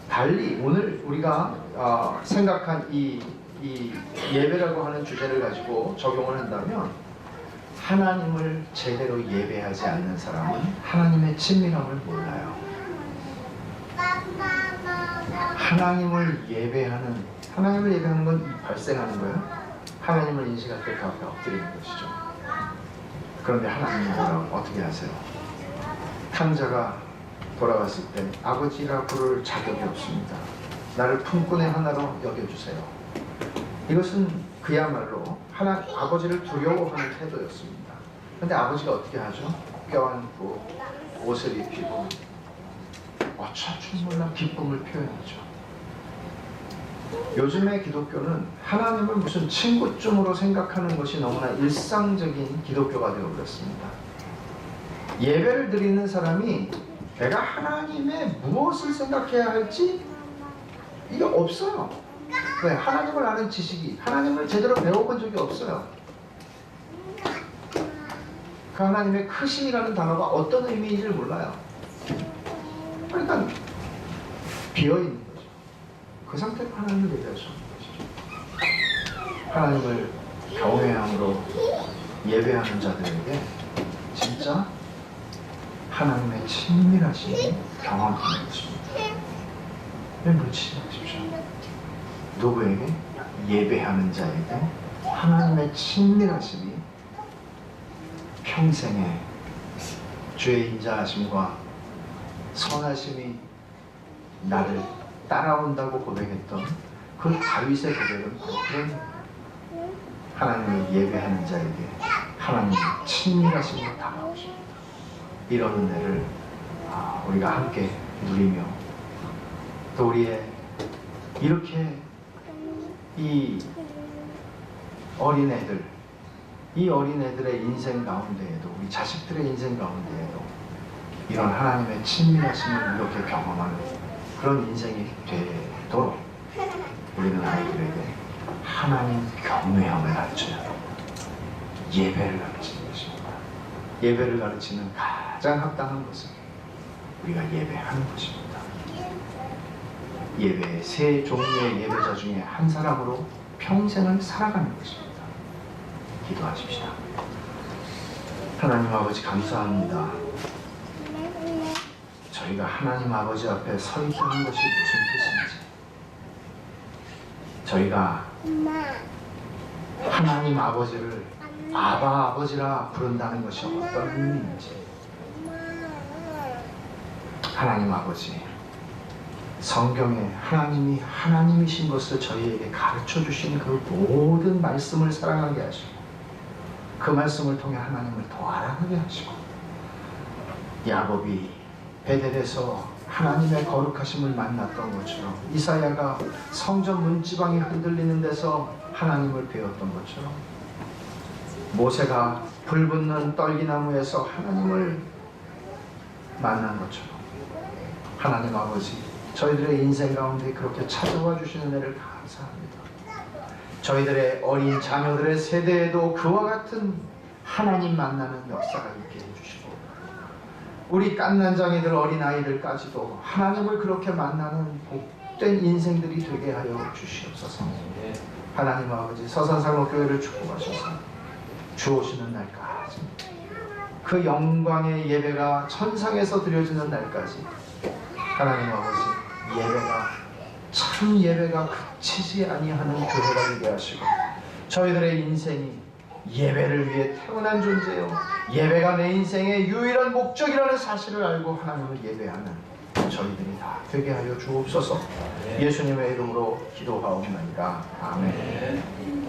Speaker 1: 달리 오늘 우리가 생각한 이 예배라고 하는 주제를 가지고 적용을 한다면, 하나님을 제대로 예배하지 않는 사람은 하나님의 친밀함을 몰라요. 하나님을 예배하는 건 이 발생하는 거예요. 하나님을 인식할 때 그 앞에 엎드리는 것이죠. 그런데 하나님은 뭐라고 어떻게 하세요? 탕자가 돌아왔을 때 아버지라 부를 자격이 없습니다. 나를 품꾼의 하나로 여겨주세요. 이것은 그야말로 아버지를 두려워하는 태도였습니다. 그런데 아버지가 어떻게 하죠? 껴안고 옷을 입히고 어쩔 줄 몰라 기쁨을 표현하죠. 요즘의 기독교는 하나님을 무슨 친구쯤으로 생각하는 것이 너무나 일상적인 기독교가 되어버렸습니다. 예배를 드리는 사람이 내가 하나님의 무엇을 생각해야 할지 이게 없어요. 왜? 하나님을 아는 지식이, 하나님을 제대로 배워본 적이 없어요. 그 하나님의 크심이라는 단어가 어떤 의미인지를 몰라요. 그러니까 비어있는 거죠. 그 상태로 하나님을 예배할 수 없는 것이죠. 하나님을 경외함으로 예배하는 자들에게 진짜 하나님의 친밀하심이 경험하는 것입니다. 놓치지 마십시오. 누구에게? 예배하는 자에게 하나님의 친밀하심이 평생에 주의 인자하심과 선하심이 나를 따라온다고 고백했던 그 다윗의 고백은 바로 그런 거예요. 하나님을 예배하는 자에게 하나님의 친밀하심으로 다가오십니다. 이런 은혜를 우리가 함께 누리며 또 우리의 이렇게 이 어린애들의 인생 가운데에도 우리 자식들의 인생 가운데에도 이런 하나님의 친밀하심을 이렇게 경험하는 그런 인생이 되도록 우리는 아이들에게 하나님 경외함을 가르쳐야 합니다. 예배를 가르치는 것입니다. 예배를 가르치는 가장 합당한 것은 우리가 예배하는 것입니다. 예배의 세 종류의 예배자 중에 한 사람으로 평생을 살아가는 것입니다. 기도하십시다. 하나님 아버지 감사합니다. 저희가 하나님 아버지 앞에 서 있다는 것이 무슨 뜻인지, 저희가 하나님 아버지를 아바 아버지라 부른다는 것이 어떤 의미인지, 하나님 아버지, 성경에 하나님이 하나님이신 것을 저희에게 가르쳐 주신 그 모든 말씀을 사랑하게 하시고 그 말씀을 통해 하나님을 더 알아가게 하시고, 야곱이 베델에서 하나님의 거룩하심을 만났던 것처럼, 이사야가 성전 문지방이 흔들리는 데서 하나님을 배웠던 것처럼, 모세가 불붙는 떨기나무에서 하나님을 만난 것처럼, 하나님 아버지, 저희들의 인생 가운데 그렇게 찾아와 주시는 은혜를 감사합니다. 저희들의 어린 자녀들의 세대에도 그와 같은 하나님 만나는 역사가 있게 해주시고, 우리 깐난장이들 어린아이들까지도 하나님을 그렇게 만나는 복된 인생들이 되게 하여 주시옵소서. 하나님 아버지, 서산상록교회를 축복하셔서 주 오시는 날까지, 그 영광의 예배가 천상에서 드려지는 날까지 하나님 아버지, 참 예배가 그치지 아니하는 교회가 되게 하시고, 저희들의 인생이 예배를 위해 태어난 존재요, 예배가 내 인생의 유일한 목적이라는 사실을 알고 하나님을 예배하는 저희들이 다 되게 하여 주옵소서. 예수님의 이름으로 기도하옵나이다. 아멘.